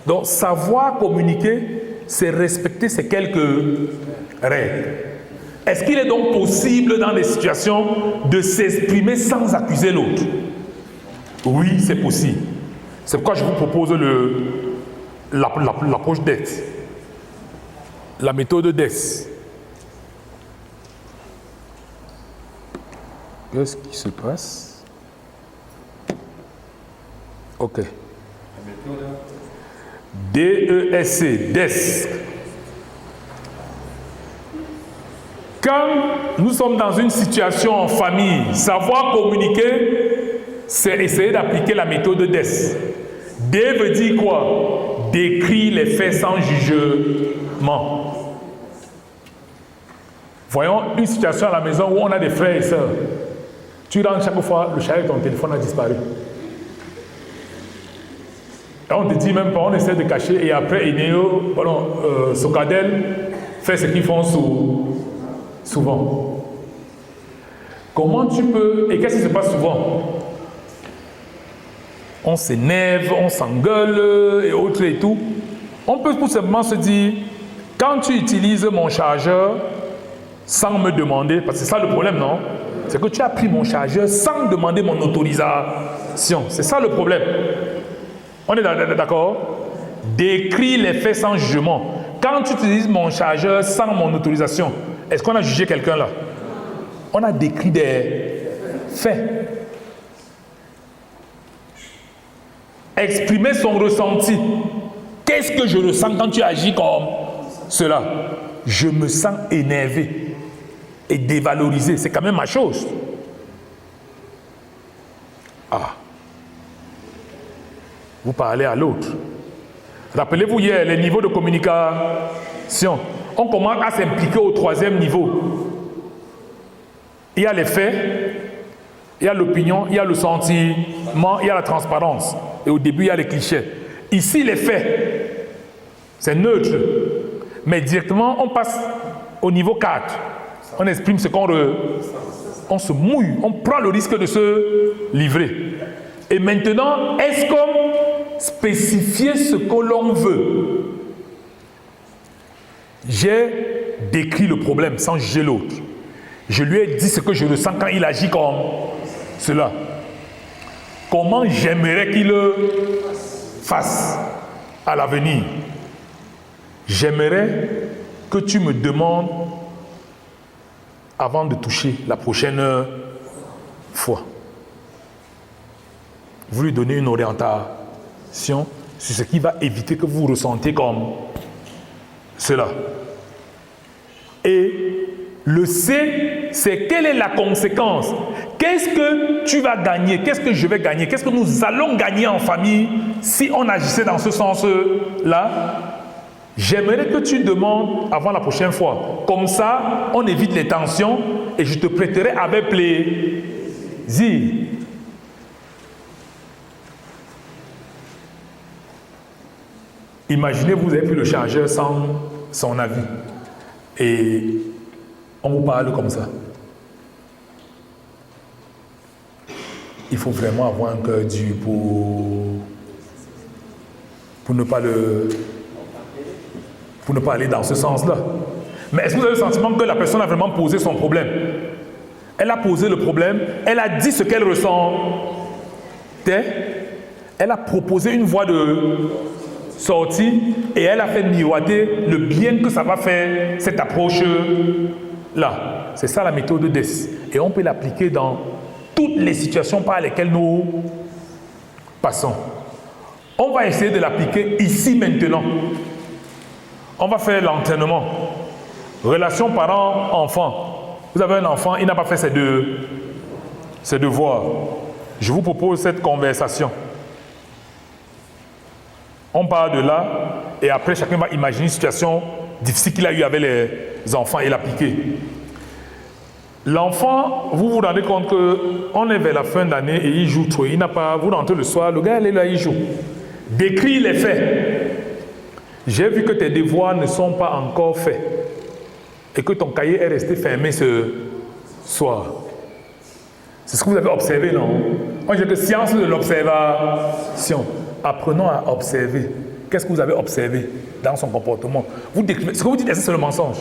Donc, savoir communiquer, c'est respecter ces quelques règles. Est-ce qu'il est donc possible dans des situations de s'exprimer sans accuser l'autre? Oui, c'est possible. C'est pourquoi je vous propose l'approche DES. La méthode DES. Qu'est-ce qui se passe? Ok. DESC, DES. Quand nous sommes dans une situation en famille, savoir communiquer, c'est essayer d'appliquer la méthode DES. D veut dire quoi? Décrire les faits sans jugement. Voyons une situation à la maison où on a des frères et sœurs. Tu rentres chaque fois, le chargeur de ton téléphone a disparu. Et on ne te dit même pas, on essaie de cacher, et après, Inéo, Socadel fait ce qu'ils font souvent. Comment tu peux, et qu'est-ce qui se passe souvent? On s'énerve, on s'engueule et autres et tout. On peut tout simplement se dire, quand tu utilises mon chargeur sans me demander, parce que c'est ça le problème, non? C'est que tu as pris mon chargeur sans demander mon autorisation. C'est ça le problème. On est d'accord? Décris les faits sans jugement. Quand tu utilises mon chargeur sans mon autorisation, est-ce qu'on a jugé quelqu'un là? On a décrit des faits. Exprimer son ressenti. Qu'est-ce que je ressens quand tu agis comme cela? Je me sens énervé et dévalorisé. C'est quand même ma chose. Ah. Vous parlez à l'autre. Rappelez-vous hier, les niveaux de communication. On commence à s'impliquer au 3e niveau. Il y a les faits, il y a l'opinion, il y a le sentiment, il y a la transparence. Et au début, il y a les clichés. Ici, les faits, c'est neutre. Mais directement, on passe au niveau 4. On exprime ce qu'on on se mouille, on prend le risque de se livrer. Et maintenant, est-ce qu'on spécifier ce que l'on veut? J'ai décrit le problème sans juger l'autre. Je lui ai dit ce que je ressens quand il agit comme cela. Comment j'aimerais qu'il le fasse à l'avenir? J'aimerais que tu me demandes avant de toucher la prochaine fois. Vous lui donnez une orientation sur ce qui va éviter que vous ressentiez comme cela. Et le C, c'est quelle est la conséquence? Qu'est-ce que tu vas gagner? Qu'est-ce que je vais gagner? Qu'est-ce que nous allons gagner en famille si on agissait dans ce sens-là? J'aimerais que tu demandes avant la prochaine fois. Comme ça, on évite les tensions et je te prêterai avec plaisir. Imaginez, vous avez pris le chargeur sans son avis et on vous parle comme ça. Il faut vraiment avoir un cœur dur pour ne pas aller dans ce sens-là. Mais est-ce que vous avez le sentiment que la personne a vraiment posé son problème? Elle a posé le problème, elle a dit ce qu'elle ressentait, elle a proposé une voie de sortie et elle a fait miroiter le bien que ça va faire cette approche-là. C'est ça la méthode DES. Et on peut l'appliquer dans toutes les situations par lesquelles nous passons. On va essayer de l'appliquer ici maintenant. On va faire l'entraînement. Relation parent-enfant. Vous avez un enfant, il n'a pas fait ses devoirs. Je vous propose cette conversation. On part de là et après chacun va imaginer une situation difficile qu'il a eue avec les enfants et l'appliquer. L'enfant, vous vous rendez compte qu'on est vers la fin d'année et il joue trop. Il n'a pas, vous rentrez le soir, le gars il est là, il joue. Décrit les faits. J'ai vu que tes devoirs ne sont pas encore faits et que ton cahier est resté fermé ce soir. C'est ce que vous avez observé, non? Moi, j'ai que science de l'observation. Apprenons à observer. Qu'est-ce que vous avez observé dans son comportement? Vous décrivez, ce que vous dites, est-ce que c'est le mensonge?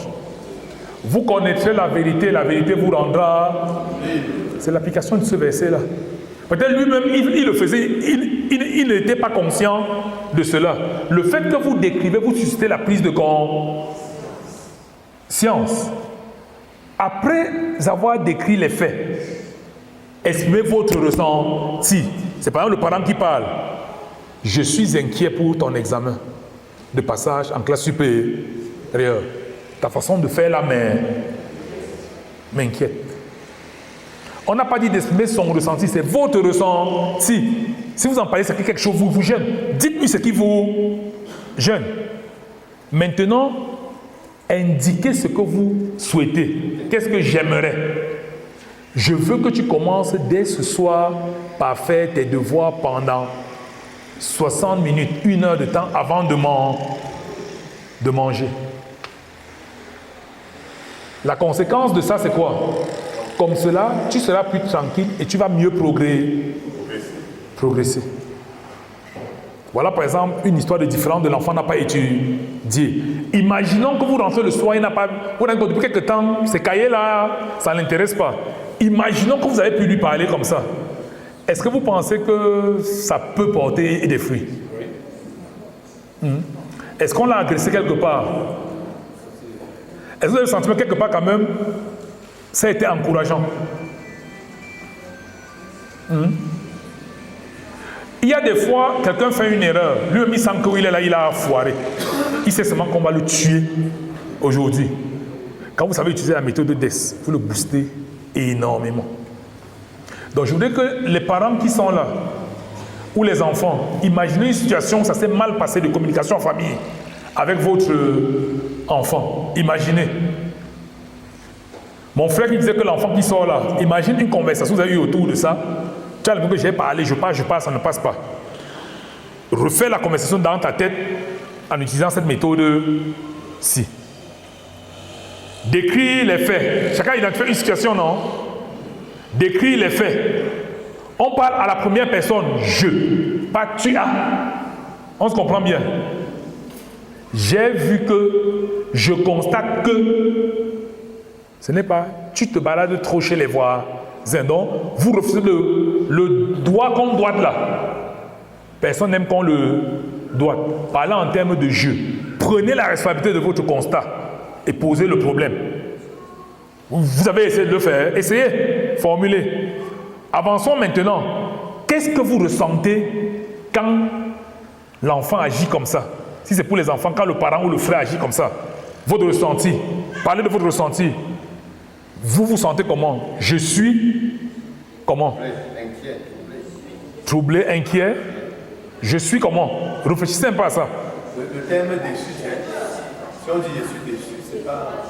Vous connaîtrez la vérité vous rendra. C'est l'application de ce verset-là. Peut-être lui-même, il le faisait, il n'était pas conscient de cela. Le fait que vous décrivez, vous suscitez la prise de conscience. Après avoir décrit les faits, exprimez votre ressenti. C'est par exemple le parent qui parle. Je suis inquiet pour ton examen de passage en classe supérieure. Ta façon de faire là m'inquiète. On n'a pas dit d'exprimer son ressenti, c'est votre ressenti. Si vous en parlez, c'est que quelque chose vous gêne. Dites-lui ce qui vous gêne. Maintenant, indiquez ce que vous souhaitez. Qu'est-ce que j'aimerais? Je veux que tu commences dès ce soir par faire tes devoirs pendant 60 minutes, 1 heure de temps avant de manger. La conséquence de ça, c'est quoi? Comme cela, tu seras plus tranquille et tu vas mieux progresser. Voilà par exemple une histoire de différence de l'enfant n'a pas étudié. Imaginons que vous rentrez le soir, il n'a pas. Vous avez depuis quelque temps, ces cahiers-là, ça ne l'intéresse pas. Imaginons que vous avez pu lui parler comme ça. Est-ce que vous pensez que ça peut porter des fruits? Est-ce qu'on l'a agressé quelque part? Est-ce que vous avez le sentiment quelque part quand même, ça a été encourageant? Il y a des fois, quelqu'un fait une erreur. Lui-même, il sent qu'il est là, il a foiré. Il sait seulement qu'on va le tuer aujourd'hui. Quand vous savez utiliser la méthode de DES, vous le boostez énormément. Donc, je voudrais que les parents qui sont là, ou les enfants, imaginez une situation où ça s'est mal passé de communication en famille avec votre enfant. Imaginez. Mon frère qui disait que l'enfant qui sort là, imagine une conversation que vous avez eue autour de ça. Tu as l'impression que j'ai parlé, je parle, ça ne passe pas. Refais la conversation dans ta tête en utilisant cette méthode-ci. Décris les faits. Chacun identifie une situation, non? Décris les faits. On parle à la première personne, je, pas tu as. On se comprend bien. J'ai vu que, je constate que. Ce n'est pas, tu te balades trop chez les voisins. Donc, vous refusez le doigt qu'on doit là. Personne n'aime qu'on le doit. Parlez en termes de je. Prenez la responsabilité de votre constat et posez le problème. Vous avez essayé de le faire. Essayez, formulez. Avançons maintenant. Qu'est-ce que vous ressentez quand l'enfant agit comme ça? Si c'est pour les enfants, quand le parent ou le frère agit comme ça. Votre ressenti. Parlez de votre ressenti. Vous vous sentez comment? Je suis comment? Inquiet, troublé, inquiet. Je suis comment? Réfléchissez un peu à ça. Le terme déçu, si on dit je suis déçu, c'est pas.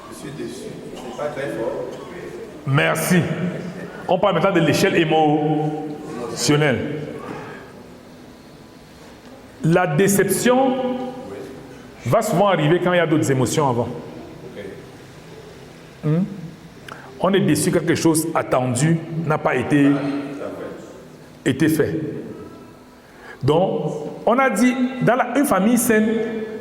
Je suis déçu, c'est pas très fort. Merci. On parle maintenant de l'échelle émotionnelle. La déception va souvent arriver quand il y a d'autres émotions avant. On est déçu que quelque chose attendu n'a pas été fait. Donc, on a dit, dans une famille saine,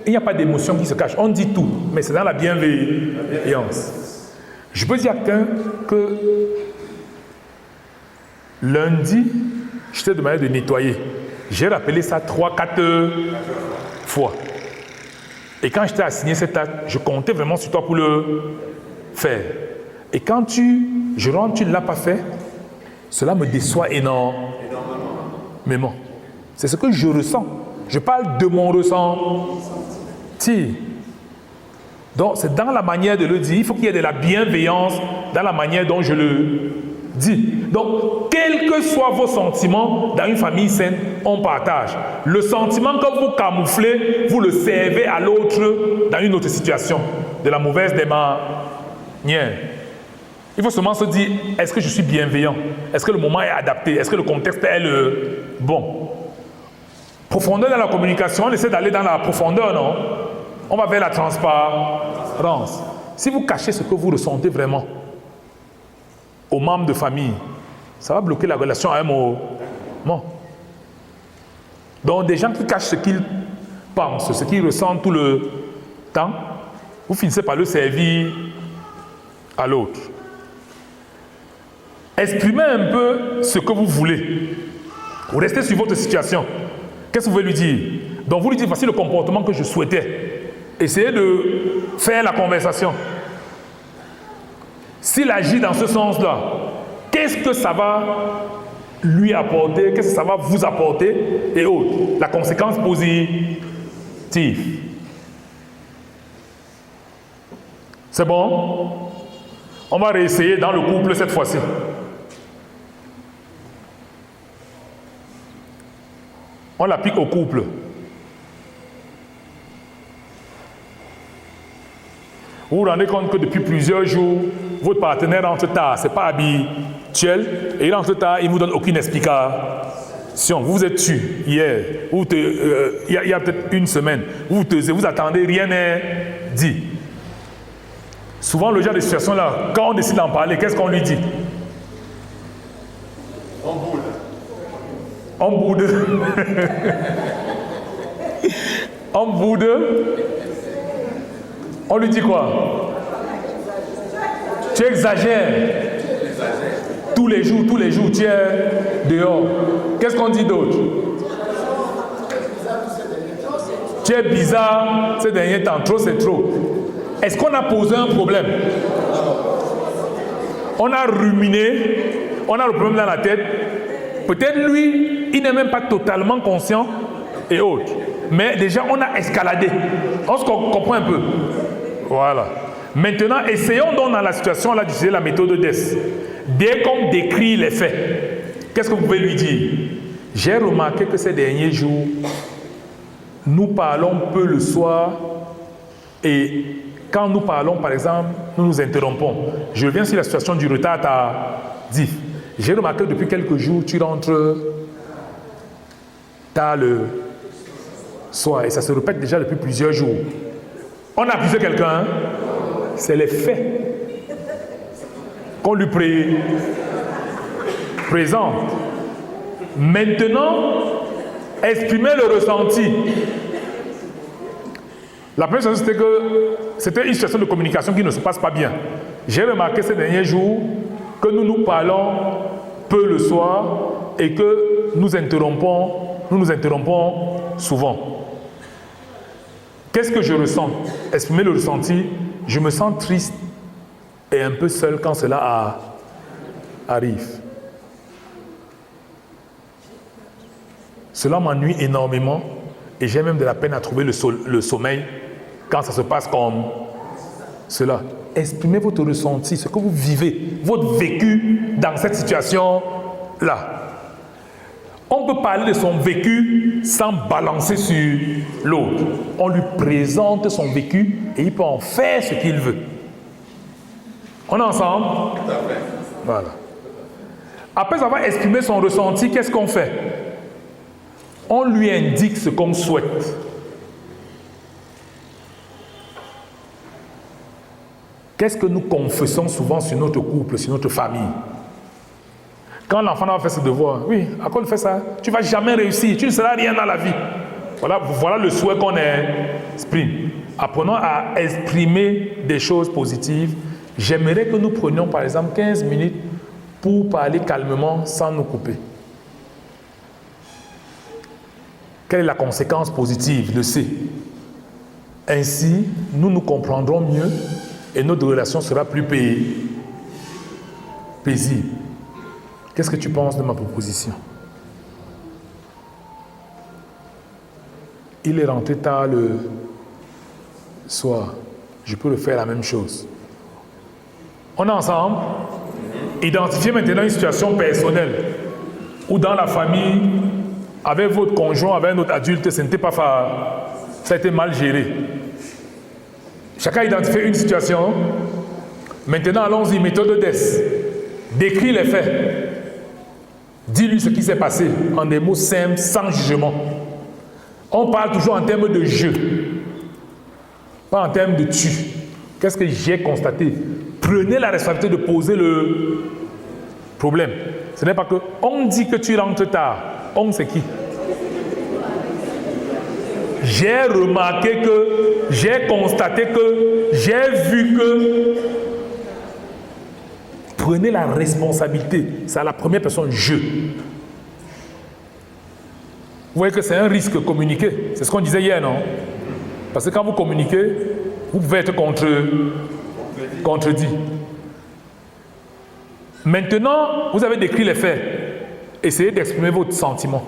il n'y a pas d'émotion qui se cache. On dit tout, mais c'est dans la bienveillance. Je peux dire à quelqu'un que lundi, je t'ai demandé de nettoyer. J'ai rappelé ça 3-4 fois. Et quand je t'ai assigné cet acte, je comptais vraiment sur toi pour le faire. Et quand je rentre, tu ne l'as pas fait, cela me déçoit énormément. C'est ce que je ressens. Je parle de mon ressenti. Donc, c'est dans la manière de le dire. Il faut qu'il y ait de la bienveillance dans la manière dont je le dis. Donc, quels que soient vos sentiments dans une famille saine, on partage. Le sentiment que vous camouflez, vous le servez à l'autre dans une autre situation. De la mauvaise des manières. Il faut seulement se dire, est-ce que je suis bienveillant? Est-ce que le moment est adapté? Est-ce que le contexte est le bon? Profondeur dans la communication, on essaie d'aller dans la profondeur, non? On va vers la transparence. Si vous cachez ce que vous ressentez vraiment aux membres de famille, ça va bloquer la relation à un moment. Donc des gens qui cachent ce qu'ils pensent, ce qu'ils ressentent tout le temps, vous finissez par le servir à l'autre. Exprimez un peu ce que vous voulez. Vous restez sur votre situation. Qu'est-ce que vous voulez lui dire? Donc vous lui dites, voici le comportement que je souhaitais. Essayez de faire la conversation. S'il agit dans ce sens-là, qu'est-ce que ça va lui apporter? Qu'est-ce que ça va vous apporter? Et autres. La conséquence positive. C'est bon? On va réessayer dans le couple cette fois-ci. On l'applique au couple. Vous vous rendez compte que depuis plusieurs jours, votre partenaire entre tard, ce n'est pas habituel, et il entre tard, il ne vous donne aucune explication. Vous vous êtes tu hier, il y a peut-être une semaine, vous attendez, rien n'est dit. Souvent, le genre de situation-là, quand on décide d'en parler, qu'est-ce qu'on lui dit? On boude. On boude. On boude. On lui dit quoi? Tu exagères. Tous les jours, tu es dehors. Qu'est-ce qu'on dit d'autre? Tu es bizarre ces derniers temps. Trop, c'est trop. Est-ce qu'on a posé un problème? On a ruminé. On a le problème dans la tête. Peut-être lui, il n'est même pas totalement conscient et autres. Mais déjà, on a escaladé. On se comprend un peu. Voilà. Maintenant, essayons donc dans la situation là d'utiliser la méthode DES. Dès qu'on décrit les faits, qu'est-ce que vous pouvez lui dire? J'ai remarqué que ces derniers jours, nous parlons peu le soir et quand nous parlons, par exemple, nous nous interrompons. Je reviens sur la situation du retard tardif. J'ai remarqué que depuis quelques jours, tu rentres tard le soir et ça se répète déjà depuis plusieurs jours. On a accusé quelqu'un, hein? C'est les faits qu'on lui présente. Maintenant, exprimez le ressenti. La première chose, c'était que c'était une situation de communication qui ne se passe pas bien. J'ai remarqué ces derniers jours que nous parlons peu le soir et que nous nous interrompons souvent. Qu'est-ce que je ressens? Exprimez le ressenti. Je me sens triste et un peu seul quand cela arrive. Cela m'ennuie énormément et j'ai même de la peine à trouver le sommeil quand ça se passe comme cela. Exprimez votre ressenti, ce que vous vivez, votre vécu dans cette situation-là. On peut parler de son vécu sans balancer sur l'autre. On lui présente son vécu et il peut en faire ce qu'il veut. On est ensemble? Tout à fait. Voilà. Après avoir exprimé son ressenti, qu'est-ce qu'on fait? On lui indique ce qu'on souhaite. Qu'est-ce que nous confessons souvent sur notre couple, sur notre famille? Quand l'enfant va faire ses devoirs, oui, à quoi il fait ça? Tu ne vas jamais réussir, tu ne seras rien dans la vie. Voilà le souhait qu'on exprime. Apprenons à exprimer des choses positives. J'aimerais que nous prenions par exemple 15 minutes pour parler calmement sans nous couper. Quelle est la conséquence positive? Le C. Ainsi, nous nous comprendrons mieux et notre relation sera plus paisible. Qu'est-ce que tu penses de ma proposition? Il est rentré tard le soir. Je peux le faire la même chose. On est ensemble? Identifiez maintenant une situation personnelle où dans la famille, avec votre conjoint, avec un autre adulte, ce n'était pas ça a été mal géré. Chacun identifie une situation. Maintenant, allons-y, méthode DES. Décris les faits. Dis-lui ce qui s'est passé en des mots simples, sans jugement. On parle toujours en termes de je, pas en termes de tu. Qu'est-ce que j'ai constaté? Prenez la responsabilité de poser le problème. Ce n'est pas que on dit que tu rentres tard. On, c'est qui? J'ai remarqué que, j'ai constaté que, j'ai vu que. Prenez la responsabilité. C'est à la première personne, je. Vous voyez que c'est un risque communiquer. C'est ce qu'on disait hier, non? Parce que quand vous communiquez, vous pouvez être contredit. Maintenant, vous avez décrit les faits. Essayez d'exprimer votre sentiment.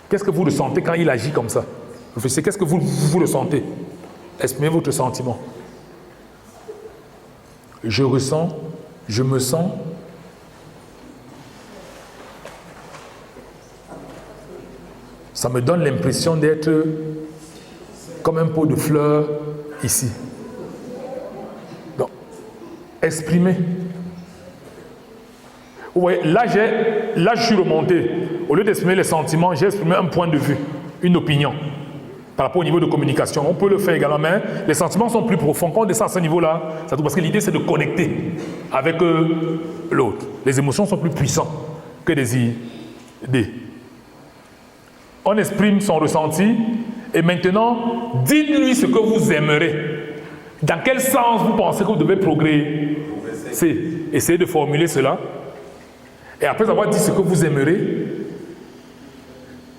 Qu'est-ce que vous ressentez quand il agit comme ça? Réfléchissez, qu'est-ce que vous ressentez? Exprimez votre sentiment. Je ressens, je me sens. Ça me donne l'impression d'être comme un pot de fleurs ici. Donc, exprimez. Vous voyez, là, je suis remonté. Au lieu d'exprimer les sentiments, j'ai exprimé un point de vue, une opinion. Par rapport au niveau de communication, on peut le faire également, mais les sentiments sont plus profonds. Quand on descend à ce niveau-là, c'est tout parce que l'idée, c'est de connecter avec l'autre. Les émotions sont plus puissantes que des idées. On exprime son ressenti et maintenant, dites-lui ce que vous aimerez. Dans quel sens vous pensez que vous devez progresser? Essayez de formuler cela. Et après avoir dit ce que vous aimerez,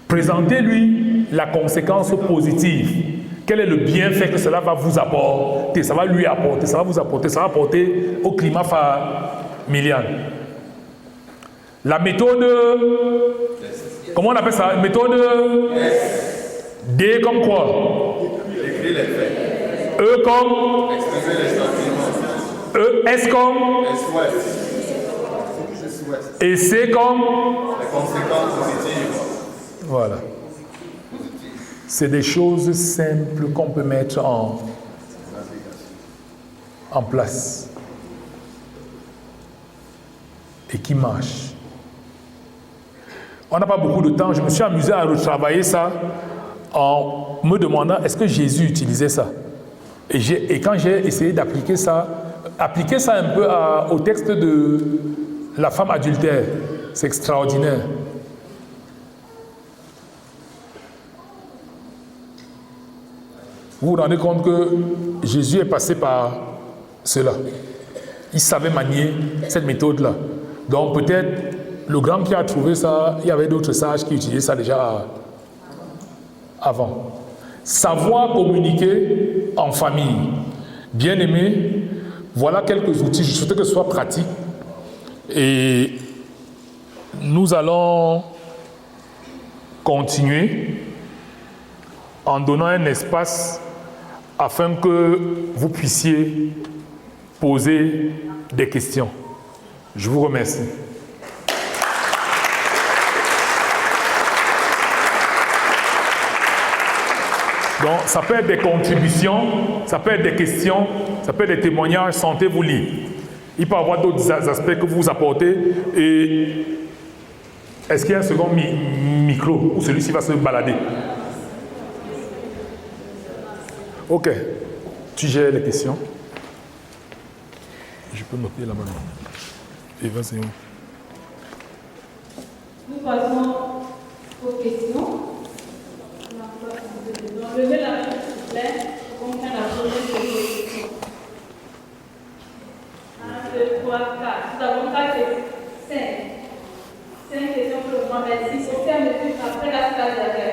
présentez-lui la conséquence positive. Quel est le bienfait que cela va vous apporter? Ça va lui apporter, ça va vous apporter, ça va apporter au climat familial. La méthode, comment on appelle ça? Méthode D comme quoi? Écrire les faits. E comme? Exprimer les sentiments. S comme? Et C comme? Les conséquences positives. Voilà. C'est des choses simples qu'on peut mettre en place et qui marchent. On n'a pas beaucoup de temps. Je me suis amusé à retravailler ça en me demandant est-ce que Jésus utilisait ça. Et quand j'ai essayé d'appliquer ça un peu au texte de la femme adultère, c'est extraordinaire. Vous vous rendez compte que Jésus est passé par cela. Il savait manier cette méthode-là. Donc peut-être le grand qui a trouvé ça, il y avait d'autres sages qui utilisaient ça déjà avant. Savoir communiquer en famille. Bien aimé, voilà quelques outils. Je souhaite que ce soit pratique. Et nous allons continuer en donnant un espace afin que vous puissiez poser des questions. Je vous remercie. Donc, ça peut être des contributions, ça peut être des questions, ça peut être des témoignages, sentez-vous libre. Il peut y avoir d'autres aspects que vous apportez. Et est-ce qu'il y a un second micro ou celui-ci va se balader? Ok. Tu gères les questions. Je peux noter là maintenant. Et vas-y. Nous passons aux questions. Levez la main, s'il vous plaît, pour qu'on prenne la première question. 1, 2, 3, 4. Nous avons 4 et 5. 5 questions pour le moment, mais 6. Au fur et à mesure, après la phase d'après.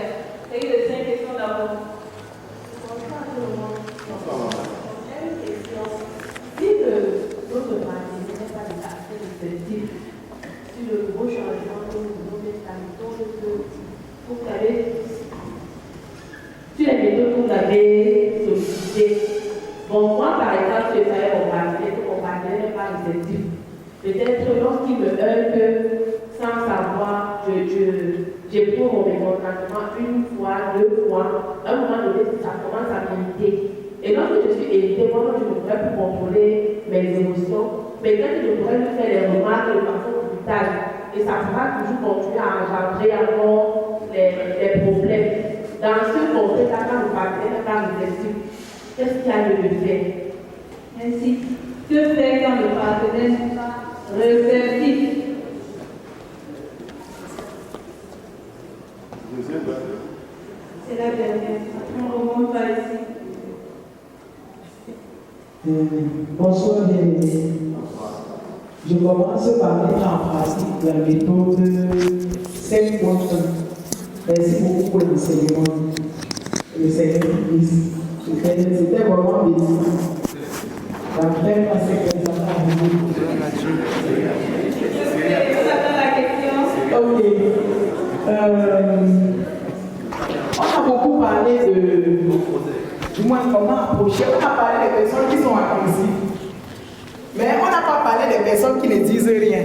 C'est les 5 questions d'abord. Si notre pratique n'est pas des aspects effectifs sur le gros changement que nous devons mettre à méthode que vous avez, sur les méthodes que vous avez sollicitées, bon, moi par exemple, je savais mon partenaire n'est pas réceptif. Peut-être lorsqu'il me heurte, sans savoir, j'éprouve mon mécontentement une fois, 2 fois, à un moment donné, ça commence à m'irriter. Et lorsque je suis irritée, moi, je ne pourrais plus contrôler mes émotions, mais quand je pourrais lui faire des remarques de façon brutale, et ça pourra toujours continuer à engendrer encore les problèmes. quand le partenaire parle de réflexion, qu'est-ce qu'il y a de le faire? Ainsi, que faire quand le partenaire n'est pas réceptif? C'est la dernière. On remonte par ici. Bonsoir, bien-aimés. Je commence par mettre en pratique la méthode 5.1. Merci beaucoup pour l'enseignement. Le Seigneur Christ. C'était vraiment bénéfique. La première fois, c'est que ça va arriver. Ok. On a beaucoup parlé du moins comment approcher. On a parlé des personnes qui sont agressives. Mais on n'a pas parlé des personnes qui ne disent rien.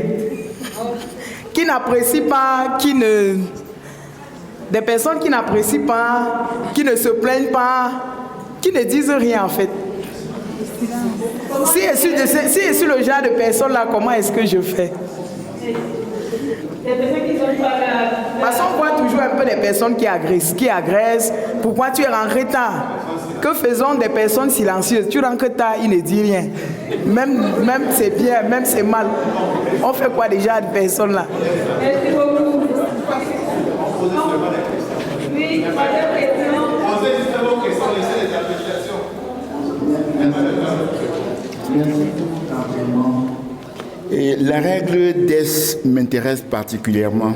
Qui n'apprécient pas, des personnes qui n'apprécient pas, qui ne se plaignent pas, qui ne disent rien en fait. Si je suis le genre de personne là, comment est-ce que je fais? Parce qu'on voit toujours un peu des personnes qui agressent. Pourquoi tu es en retard? Que faisons des personnes silencieuses? Tu rentres tard, il ne dit rien. Même c'est bien, même c'est mal. On fait quoi déjà de personnes là? Merci beaucoup. Oui, troisième question. Posez justement vos questions, laissez les appréciations. Et la règle DES m'intéresse particulièrement.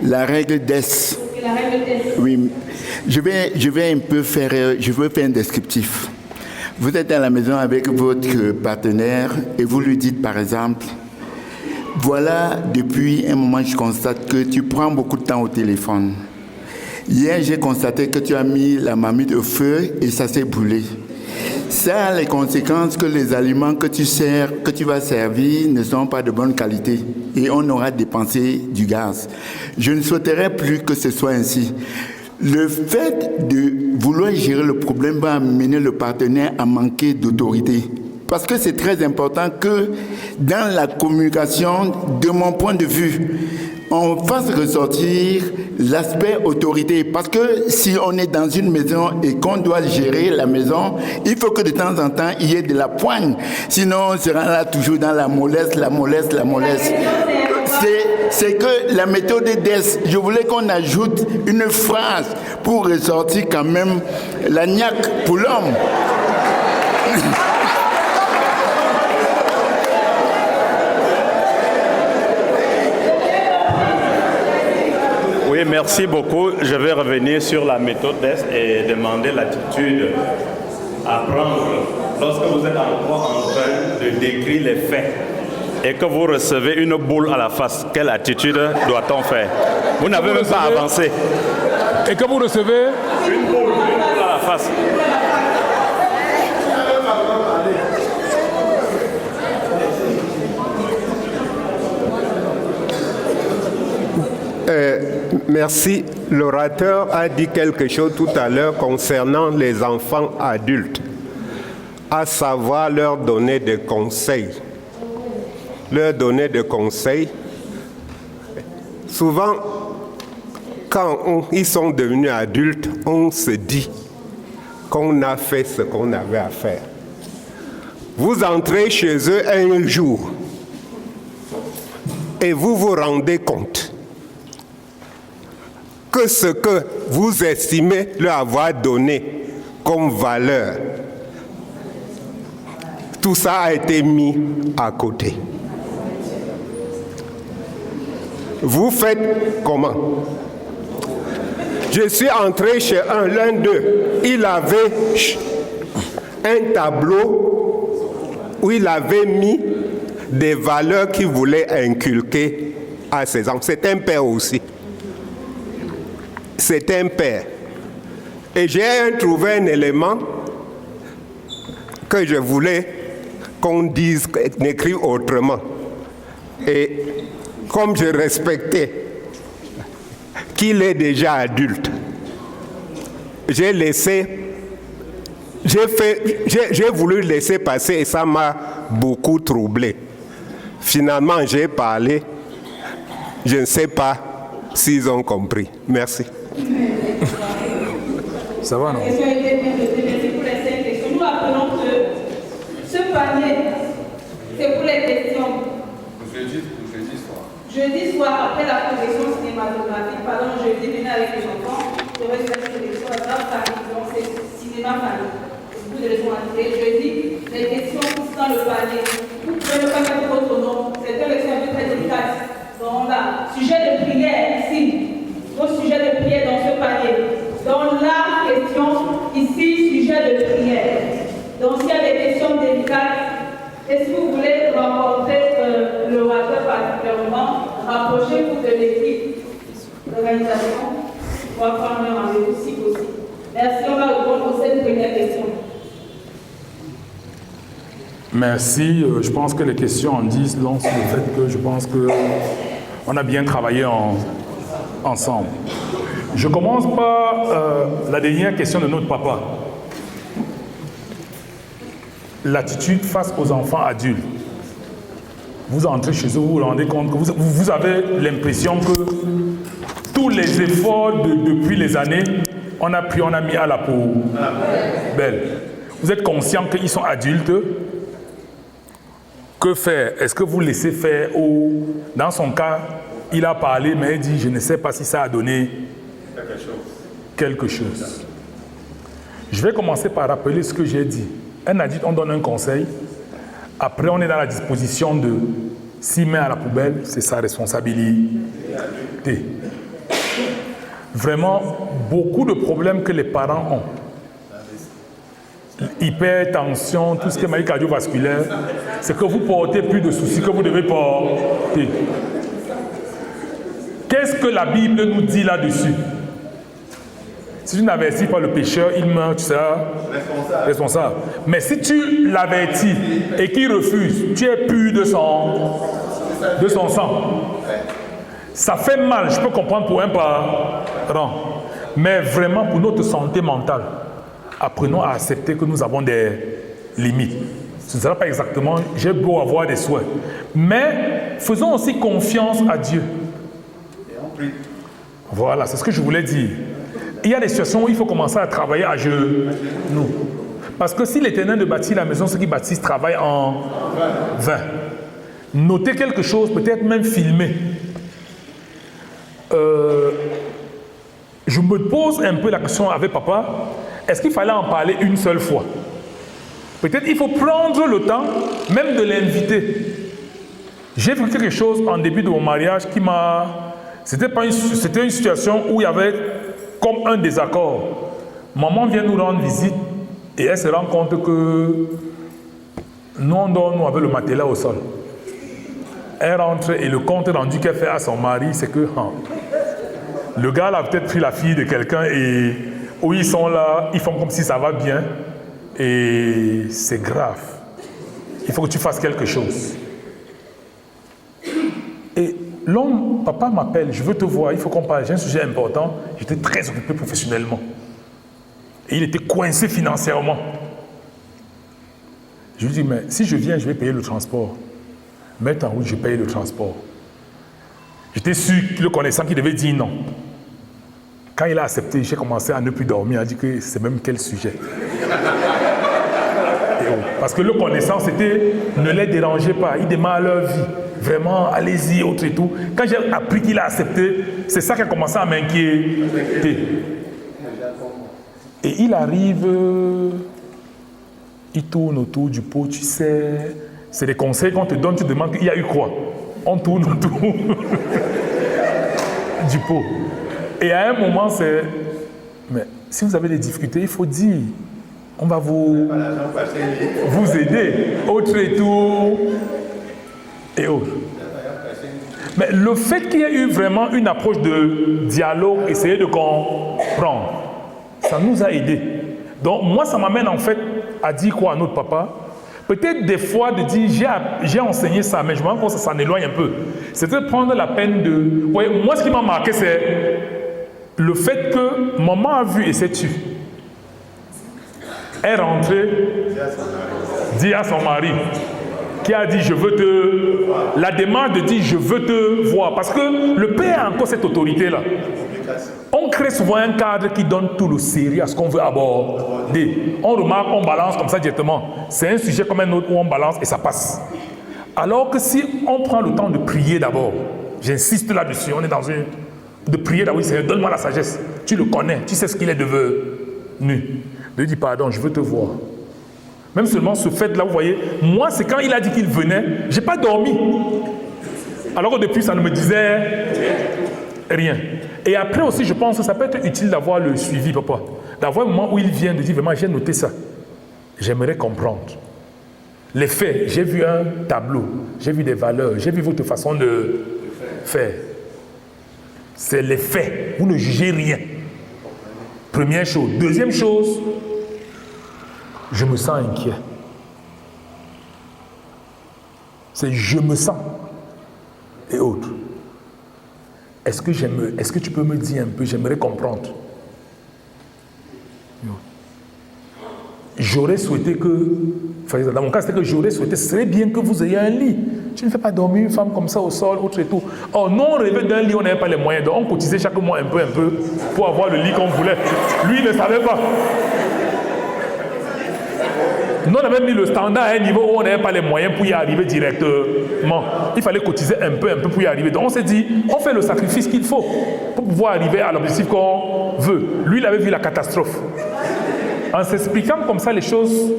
La règle DES. La règle DES. Oui, je vais un peu faire un descriptif. Vous êtes à la maison avec votre partenaire et vous lui dites par exemple, voilà, depuis un moment je constate que tu prends beaucoup de temps au téléphone. Hier j'ai constaté que tu as mis la marmite au feu et ça s'est brûlé. Ça a les conséquences que les aliments que tu vas servir ne sont pas de bonne qualité et on aura dépensé du gaz. Je ne souhaiterais plus que ce soit ainsi. Le fait de vouloir gérer le problème va amener le partenaire à manquer d'autorité. Parce que c'est très important que dans la communication, de mon point de vue, on fasse ressortir l'aspect autorité. Parce que si on est dans une maison et qu'on doit gérer la maison, il faut que de temps en temps, il y ait de la poigne. Sinon, on sera là toujours dans la mollesse. C'est que la méthode DES, je voulais qu'on ajoute une phrase pour ressortir quand même la niaque pour l'homme. Oui, merci beaucoup. Je vais revenir sur la méthode DES et demander l'attitude à prendre lorsque vous êtes encore en train de décrire les faits et que vous recevez une boule à la face. Quelle attitude doit-on faire? Vous n'avez même pas avancé. Et que vous recevez Une boule à la face. Merci. L'orateur a dit quelque chose tout à l'heure concernant les enfants adultes, à savoir leur donner des conseils. Souvent, quand ils sont devenus adultes, on se dit qu'on a fait ce qu'on avait à faire. Vous entrez chez eux un jour et vous vous rendez compte que ce que vous estimez leur avoir donné comme valeur, tout ça a été mis à côté. Vous faites comment? Je suis entré chez l'un d'eux. Il avait un tableau où il avait mis des valeurs qu'il voulait inculquer à ses enfants. C'est un père aussi. C'est un père. Et j'ai trouvé un élément que je voulais qu'on dise, qu'on écrive autrement. Et comme je respectais qu'il est déjà adulte, j'ai voulu laisser passer et ça m'a beaucoup troublé. Finalement, j'ai parlé. Je ne sais pas s'ils ont compris. Merci. Ça va, non? La question était bien notée. Merci pour les 5 questions. Nous apprenons que ce panier, c'est pour les questions. Jeudi soir, après la projection cinématographique, pardon, jeudi, venez avec les enfants. Je vais faire une sélection à la famille. Donc, c'est cinéma famille. Beaucoup de raisons à dire. Jeudi, les questions poussent dans le panier. Vous pouvez ne pas mettre votre nom. C'est une leçon un peu très délicate. Donc là, sujet de prière ici. Vos sujets de prière dans ce panier. Dans la question, ici, sujet de prière. Donc s'il y a des questions délicates, et si vous voulez rencontrer l'orateur particulièrement, rapprochez-vous de l'équipe d'organisation pour prendre un rendez-vous si possible. Merci, on va répondre aux 7 premières questions. Merci. Je pense que les questions en disent long sur le fait que je pense qu'on a bien travaillé ensemble. Je commence par la dernière question de notre papa. L'attitude face aux enfants adultes. Vous entrez chez eux, vous vous rendez compte que vous avez l'impression que tous les efforts depuis les années, on a mis à la poubelle. Vous êtes conscient qu'ils sont adultes. Que faire? Est-ce que vous laissez faire ou dans son cas, il a parlé, mais il dit, je ne sais pas si ça a donné quelque chose. Je vais commencer par rappeler ce que j'ai dit. Un adulte, on donne un conseil. Après, on est dans la disposition de s'y mettre à la poubelle, c'est sa responsabilité. Vraiment, beaucoup de problèmes que les parents ont, hypertension, tout ce qui est maladie cardiovasculaire, c'est que vous portez plus de soucis que vous devez porter. Qu'est-ce que la Bible nous dit là-dessus? Si tu n'avertis pas le pécheur, il meurt, tu seras responsable. Mais si tu l'avertis et qu'il refuse, tu es pur de son sang. Ça fait mal, je peux comprendre pour un parent. Mais vraiment pour notre santé mentale, apprenons à accepter que nous avons des limites. Ce ne sera pas exactement, j'ai beau avoir des souhaits. Mais faisons aussi confiance à Dieu. Voilà, c'est ce que je voulais dire. Il y a des situations où il faut commencer à travailler à genoux. Parce que si l'Éternel ne bâtit la maison, ceux qui bâtissent travaillent en vain. Notez quelque chose, peut-être même filmer. Je me pose un peu la question avec papa, est-ce qu'il fallait en parler une seule fois? Peut-être il faut prendre le temps même de l'inviter. J'ai vu quelque chose en début de mon mariage qui m'a... C'était une situation où il y avait comme un désaccord. Maman vient nous rendre visite et elle se rend compte que nous, on dort, nous, avec le matelas au sol. Elle rentre et le compte rendu qu'elle fait à son mari, c'est que le gars a peut-être pris la fille de quelqu'un et où ils sont là, ils font comme si ça va bien et c'est grave. Il faut que tu fasses quelque chose. Et l'homme, papa m'appelle, je veux te voir, il faut qu'on parle, j'ai un sujet important. J'étais très occupé professionnellement. Et il était coincé financièrement. Je lui dis, mais si je viens, je vais payer le transport. Mettre en route, je paye le transport. J'étais sûr, le connaissant, qu'il devait dire non. Quand il a accepté, j'ai commencé à ne plus dormir. Il a dit que c'est même quel sujet. Parce que le connaissant, c'était ne les dérangez pas, ils démarrent leur vie. Vraiment, allez-y, autre et tout. Quand j'ai appris qu'il a accepté, c'est ça qui a commencé à m'inquiéter. Et il arrive, il tourne autour du pot, tu sais. C'est des conseils qu'on te donne, tu te demandes qu'il y a eu quoi. On tourne autour du pot. Et à un moment, c'est... Mais si vous avez des difficultés, il faut dire. On va vous aider. Autre et tout. Et autres. Mais le fait qu'il y ait eu vraiment une approche de dialogue, essayer de comprendre, ça nous a aidés. Donc moi, ça m'amène en fait à dire quoi à notre papa? Peut-être des fois de dire, j'ai enseigné ça, mais je me rends compte que ça s'en éloigne un peu. C'était de prendre la peine de... Ouais, moi, ce qui m'a marqué, c'est le fait que maman a vu et s'est tue. Elle est rentrée, dit à son mari, qui a dit, je veux te... La démarche de dire, je veux te voir. Parce que le père a encore cette autorité-là. On crée souvent un cadre qui donne tout le sérieux à ce qu'on veut aborder. On remarque, on balance comme ça directement. C'est un sujet comme un autre où on balance et ça passe. Alors que si on prend le temps de prier d'abord, j'insiste là-dessus, on est dans une... De prier d'abord, Seigneur, donne-moi la sagesse. Tu le connais, tu sais ce qu'il est devenu. De lui dire, pardon, je veux te voir. Même seulement ce fait-là, vous voyez, moi, c'est quand il a dit qu'il venait, je n'ai pas dormi. Alors que depuis, ça ne me disait rien. Et après aussi, je pense que ça peut être utile d'avoir le suivi, papa. D'avoir un moment où il vient de dire, vraiment, j'ai noté ça. J'aimerais comprendre. Les faits, j'ai vu un tableau, j'ai vu des valeurs, j'ai vu votre façon de faire. C'est les faits. Vous ne jugez rien. Première chose. Deuxième chose, je me sens inquiet. C'est je me sens et autres. Est-ce que tu peux me dire un peu, j'aimerais comprendre. J'aurais souhaité que, dans mon cas, c'était que j'aurais souhaité, ce serait bien que vous ayez un lit. Tu ne fais pas dormir une femme comme ça au sol, autre et tout. Oh, nous, on rêvait d'un lit, on n'avait pas les moyens. Donc, on cotisait chaque mois un peu, pour avoir le lit qu'on voulait. Lui, il ne savait pas. Nous, on avait mis le standard à un niveau où on n'avait pas les moyens pour y arriver directement. Il fallait cotiser un peu pour y arriver. Donc, on s'est dit, on fait le sacrifice qu'il faut pour pouvoir arriver à l'objectif qu'on veut. Lui, il avait vu la catastrophe. En s'expliquant comme ça, les choses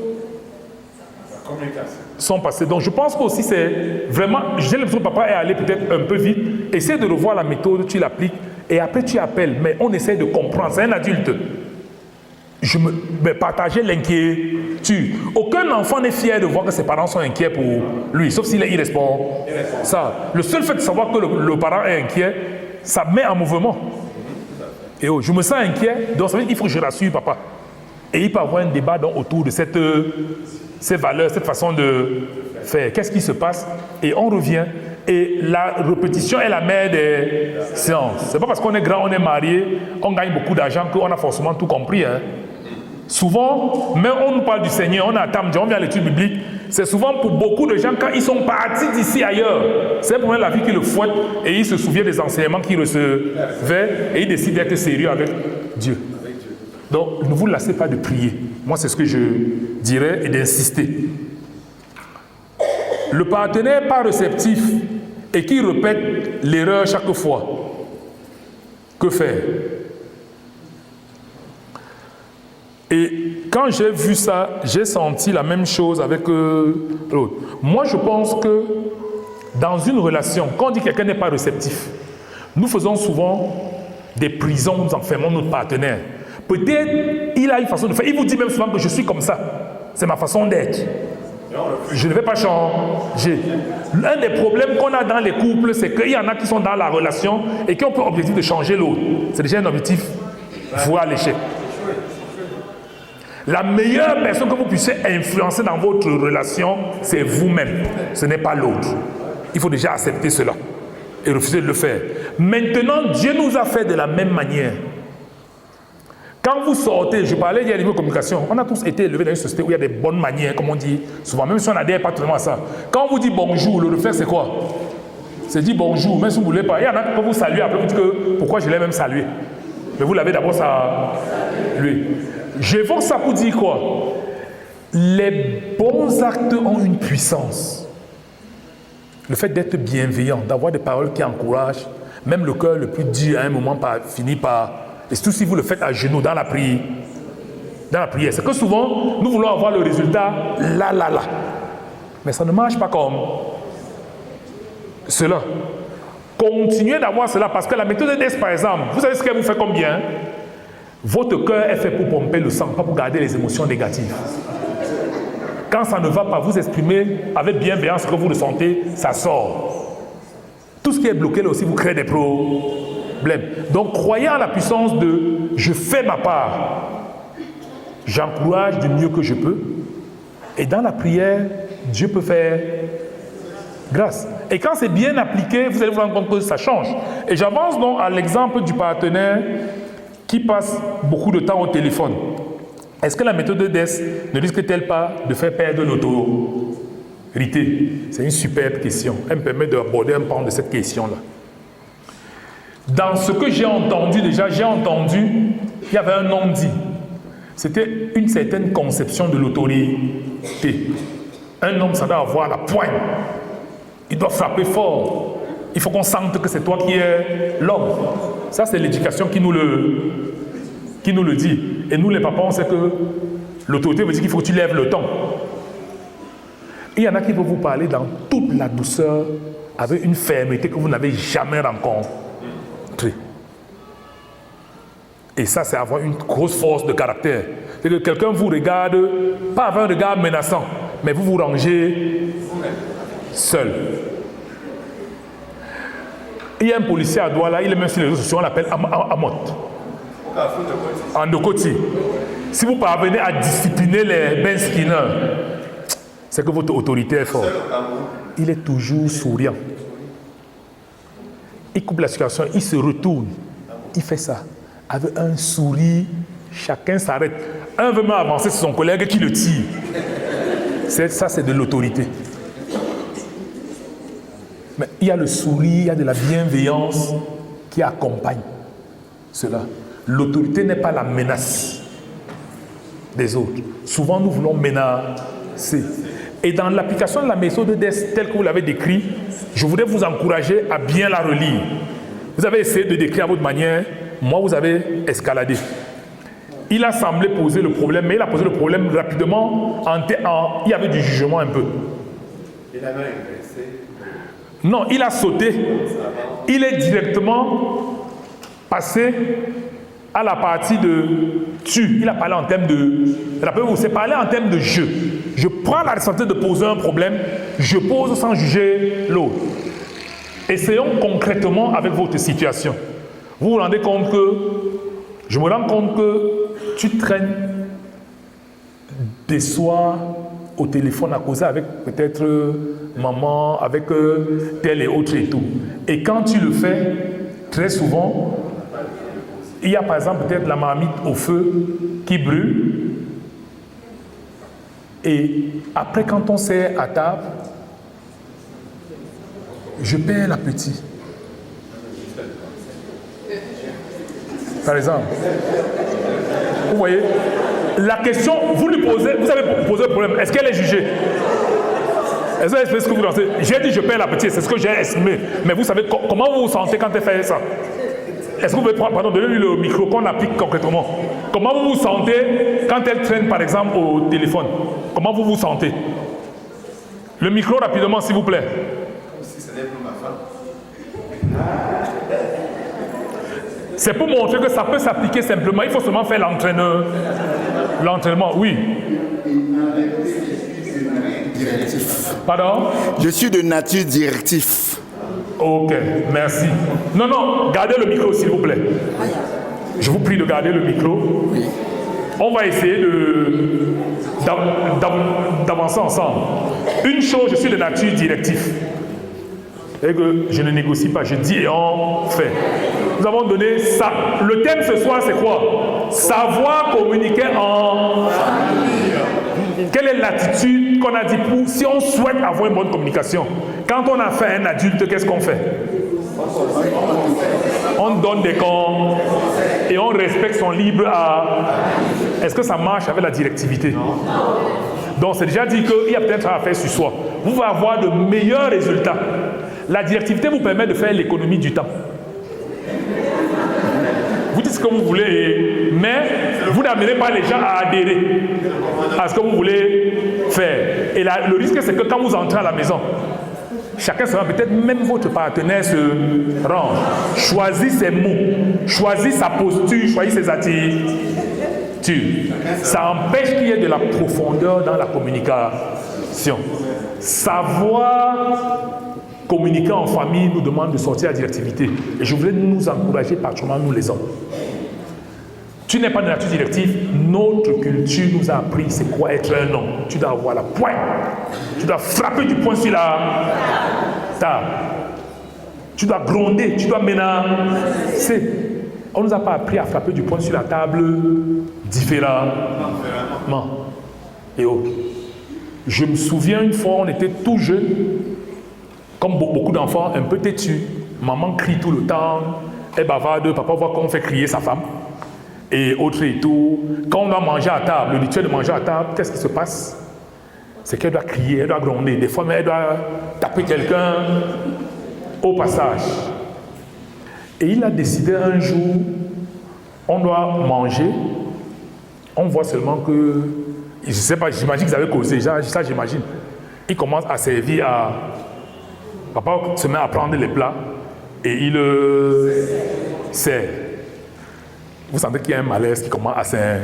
sont passées. Donc je pense que aussi c'est vraiment, j'ai l'impression que papa est allé peut-être un peu vite. Essaie de revoir la méthode, tu l'appliques et après tu appelles. Mais on essaie de comprendre, c'est un adulte. Mais partager l'inquiétude. Aucun enfant n'est fier de voir que ses parents sont inquiets pour lui, sauf s'il est irresponsable. Ça, le seul fait de savoir que le parent est inquiet, ça met en mouvement. Et je me sens inquiet, donc ça veut dire qu'il faut que je rassure papa. Et il peut y avoir un débat donc, autour de ces valeurs, cette façon de faire. Qu'est-ce qui se passe? Et on revient. Et la répétition est la mère des séances. C'est pas parce qu'on est grand, on est marié, on gagne beaucoup d'argent qu'on a forcément tout compris. Hein. Souvent, même on nous parle du Seigneur, on attend, on vient à l'étude biblique. C'est souvent pour beaucoup de gens, quand ils sont partis d'ici ailleurs, c'est le problème de la vie qui le fouette et ils se souviennent des enseignements qu'ils recevaient et ils décident d'être sérieux avec Dieu. Donc, ne vous lassez pas de prier. Moi, c'est ce que je dirais et d'insister. Le partenaire pas réceptif et qui répète l'erreur chaque fois. Que faire? Et quand j'ai vu ça, j'ai senti la même chose avec l'autre. Moi, je pense que dans une relation, quand on dit que quelqu'un n'est pas réceptif, nous faisons souvent des prisons, nous enfermons notre partenaire. Peut-être il a une façon de faire. Il vous dit même souvent que je suis comme ça. C'est ma façon d'être. Je ne vais pas changer. L'un des problèmes qu'on a dans les couples, c'est qu'il y en a qui sont dans la relation et qui ont pour objectif de changer l'autre. C'est déjà un objectif voué à l'échec. La meilleure personne que vous puissiez influencer dans votre relation, c'est vous-même. Ce n'est pas l'autre. Il faut déjà accepter cela et refuser de le faire. Maintenant, Dieu nous a fait de la même manière. Quand vous sortez, je parlais hier de communication, on a tous été élevés dans une société où il y a des bonnes manières, comme on dit souvent, même si on n'adhère pas totalement à ça. Quand on vous dit bonjour, le réflexe c'est quoi? C'est dire bonjour, même si vous ne voulez pas. Il y en a qui vous saluer, après vous dites que pourquoi je l'ai même salué? Mais vous l'avez d'abord salué. J'évoque ça pour dire quoi? Les bons actes ont une puissance. Le fait d'être bienveillant, d'avoir des paroles qui encouragent, même le cœur le plus dur à un moment finit par... Et surtout si vous le faites à genoux dans la prière. C'est que souvent, nous voulons avoir le résultat là. Mais ça ne marche pas comme cela. Continuez d'avoir cela parce que la méthode d'Est, par exemple, vous savez ce qu'elle vous fait comme bien? Votre cœur est fait pour pomper le sang, pas pour garder les émotions négatives. Quand ça ne va pas, vous exprimez avec bienveillance ce que vous ressentez, ça sort. Tout ce qui est bloqué là aussi vous crée des problèmes. Donc croyez en la puissance de « je fais ma part ». J'encourage du mieux que je peux. Et dans la prière, Dieu peut faire grâce. Et quand c'est bien appliqué, vous allez vous rendre compte que ça change. Et j'avance donc à l'exemple du partenaire qui passe beaucoup de temps au téléphone. Est-ce que la méthode DES ne risque-t-elle pas de faire perdre l'autorité? C'est une superbe question. Elle me permet d'aborder un pan de cette question-là. Dans ce que j'ai entendu déjà, j'ai entendu qu'il y avait un non-dit. C'était une certaine conception de l'autorité. Un homme, ça doit avoir la poigne. Il doit frapper fort. Il faut qu'on sente que c'est toi qui es l'homme. Ça, c'est l'éducation qui nous le dit. Et nous, les papas, on sait que l'autorité veut dire qu'il faut que tu lèves le ton. Il y en a qui vont vous parler dans toute la douceur, avec une fermeté que vous n'avez jamais rencontrée. Et ça, c'est avoir une grosse force de caractère. C'est que quelqu'un vous regarde, pas avec un regard menaçant, mais vous vous rangez seul. Il y a un policier à Douala, il est même sur les réseaux sociaux, on l'appelle Amot. En Ndokoti. Si vous parvenez à discipliner les Ben Skinner, c'est que votre autorité est forte. Il est toujours souriant. Il coupe la situation, il se retourne. Il fait ça. Avec un sourire, chacun s'arrête. Un veut même avancer sur son collègue qui le tire. Ça, c'est de l'autorité. Mais il y a le sourire, il y a de la bienveillance qui accompagne cela. L'autorité n'est pas la menace des autres. Souvent, nous voulons menacer. Et dans l'application de la méthode DES telle que vous l'avez décrite, je voudrais vous encourager à bien la relire. Vous avez essayé de décrire à votre manière, moi vous avez escaladé. Il a semblé poser le problème, mais il a posé le problème rapidement, il y avait du jugement un peu. Il a même inversé. Non, il a sauté. Il est directement passé à la partie de tu. Il a parlé en termes de... Rappelez-vous, c'est parler en termes de je. Je prends la responsabilité de poser un problème, je pose sans juger l'autre. Essayons concrètement avec votre situation. Vous vous rendez compte que... Je me rends compte que tu traînes des soirs au téléphone à causer avec peut-être maman, avec tel et autre et tout. Et quand tu le fais, très souvent, il y a par exemple peut-être la marmite au feu qui brûle. Et après, quand on sert à table, je perds l'appétit. Par exemple. Vous voyez, la question, vous lui posez, vous avez posé le problème, est-ce qu'elle est jugée? Est-ce que c'est ce que vous pensez? J'ai dit je perds l'appétit, c'est ce que j'ai estimé. Mais vous savez comment vous vous sentez quand elle fait ça? Est-ce que vous pouvez prendre, pardon, donnez-lui le micro qu'on applique concrètement. Comment vous vous sentez quand elle traîne par exemple au téléphone? Comment vous vous sentez? Le micro rapidement s'il vous plaît. Si ce n'est plus ma femme. C'est pour montrer que ça peut s'appliquer simplement. Il faut seulement faire l'entraînement, oui. Directif. Pardon? Je suis de nature directif. Ok, merci. Non, gardez le micro s'il vous plaît. Je vous prie de garder le micro. Oui. On va essayer d'avancer ensemble. Une chose, je suis de nature directif. Et que je ne négocie pas, je dis et on fait. Nous avons donné ça. Le thème ce soir, c'est quoi? Savoir communiquer en famille. Quelle est l'attitude qu'on a dit pour si on souhaite avoir une bonne communication? Quand on a fait un adulte, qu'est-ce qu'on fait? On donne des comptes et on respecte son libre à... Est-ce que ça marche avec la directivité? Donc c'est déjà dit qu'il y a peut-être à faire sur soi. Vous allez avoir de meilleurs résultats. La directivité vous permet de faire l'économie du temps. Vous dites ce que vous voulez, mais vous n'amenez pas les gens à adhérer à ce que vous voulez faire. Et là, le risque, c'est que quand vous entrez à la maison, chacun sera peut-être même votre partenaire se rend. Choisis ses mots, choisis sa posture, choisis ses attitudes. Ça empêche qu'il y ait de la profondeur dans la communication. Savoir communiquer en famille nous demande de sortir de la directivité. Et je voulais nous encourager particulièrement nous les hommes. Tu n'es pas de nature directive. Notre culture nous a appris c'est quoi être un homme. Tu dois avoir la pointe. Tu dois frapper du poing sur la table. Tu dois gronder. Tu dois menacer. On ne nous a pas appris à frapper du poing sur la table différemment. Et autres. Je me souviens une fois, on était tout jeunes, comme beaucoup d'enfants, un peu têtus. Maman crie tout le temps. est bavarde, papa voit qu'on fait crier sa femme et autre et tout. Quand on doit manger à table, le rituel de manger à table, qu'est-ce qui se passe? C'est qu'elle doit crier, elle doit gronder. Des fois, mais elle doit taper quelqu'un au passage. Et il a décidé un jour, on doit manger. On voit seulement que, je ne sais pas, j'imagine qu'ils avaient causé, ça j'imagine. Il commence à servir à... Papa se met à prendre les plats et il sert. Vous sentez qu'il y a un malaise qui commence à servir.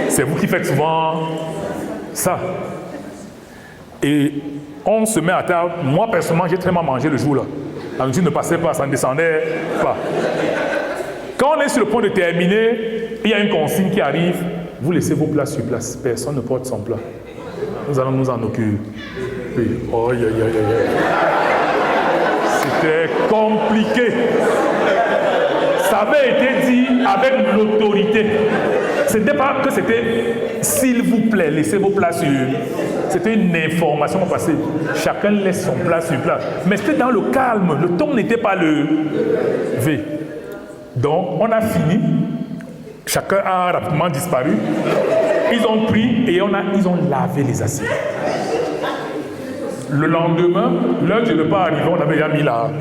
C'est vous qui faites souvent ça. Et on se met à table. Moi, personnellement, j'ai très mal mangé le jour-là. La nourriture ne passait pas, ça ne descendait pas. Quand on est sur le point de terminer, il y a une consigne qui arrive. Vous laissez vos plats sur place. Personne ne porte son plat. Nous allons nous en occuper. Oh, C'était compliqué. Ça avait été dit avec l'autorité. Ce n'était pas que c'était s'il vous plaît, laissez vos plats sur. C'était une information passée. Chacun laisse son plat sur place. Mais c'était dans le calme. Le ton n'était pas levé. Donc, on a fini. Chacun a rapidement disparu. Ils ont pris et ils ont lavé les assiettes. Le lendemain, l'heure du repas arrivait, on avait déjà mis là.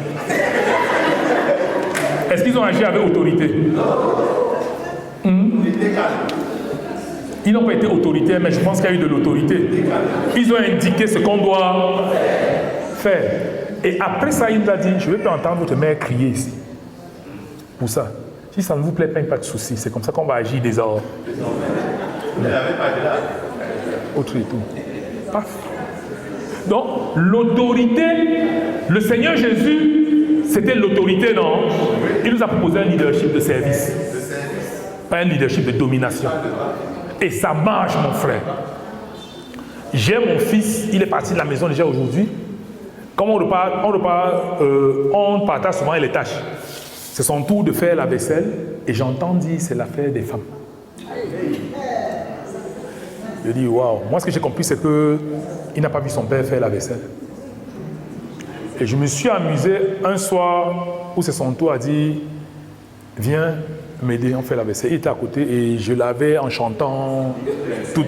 Est-ce qu'ils ont agi avec autorité? Ils n'ont pas été autoritaires, mais je pense qu'il y a eu de l'autorité. Ils ont indiqué ce qu'on doit faire. Et après ça, il nous a dit, je ne vais pas entendre votre mère crier ici. Pour ça. Si ça ne vous plaît pas, pas de souci. C'est comme ça qu'on va agir désormais. Autre et tout. Paf. Donc, l'autorité, le Seigneur Jésus, c'était l'autorité, non? Il nous a proposé un leadership de service. Pas un leadership de domination. Et ça marche, mon frère. J'ai mon fils, il est parti de la maison déjà aujourd'hui. Comme on partage souvent les tâches. C'est son tour de faire la vaisselle et j'entends dire c'est l'affaire des femmes. Je dis waouh. Moi ce que j'ai compris c'est qu'il n'a pas vu son père faire la vaisselle. Et je me suis amusé un soir où c'est son tour à dire viens m'aider, on fait la vaisselle. Il était à côté et je l'avais en chantant tout.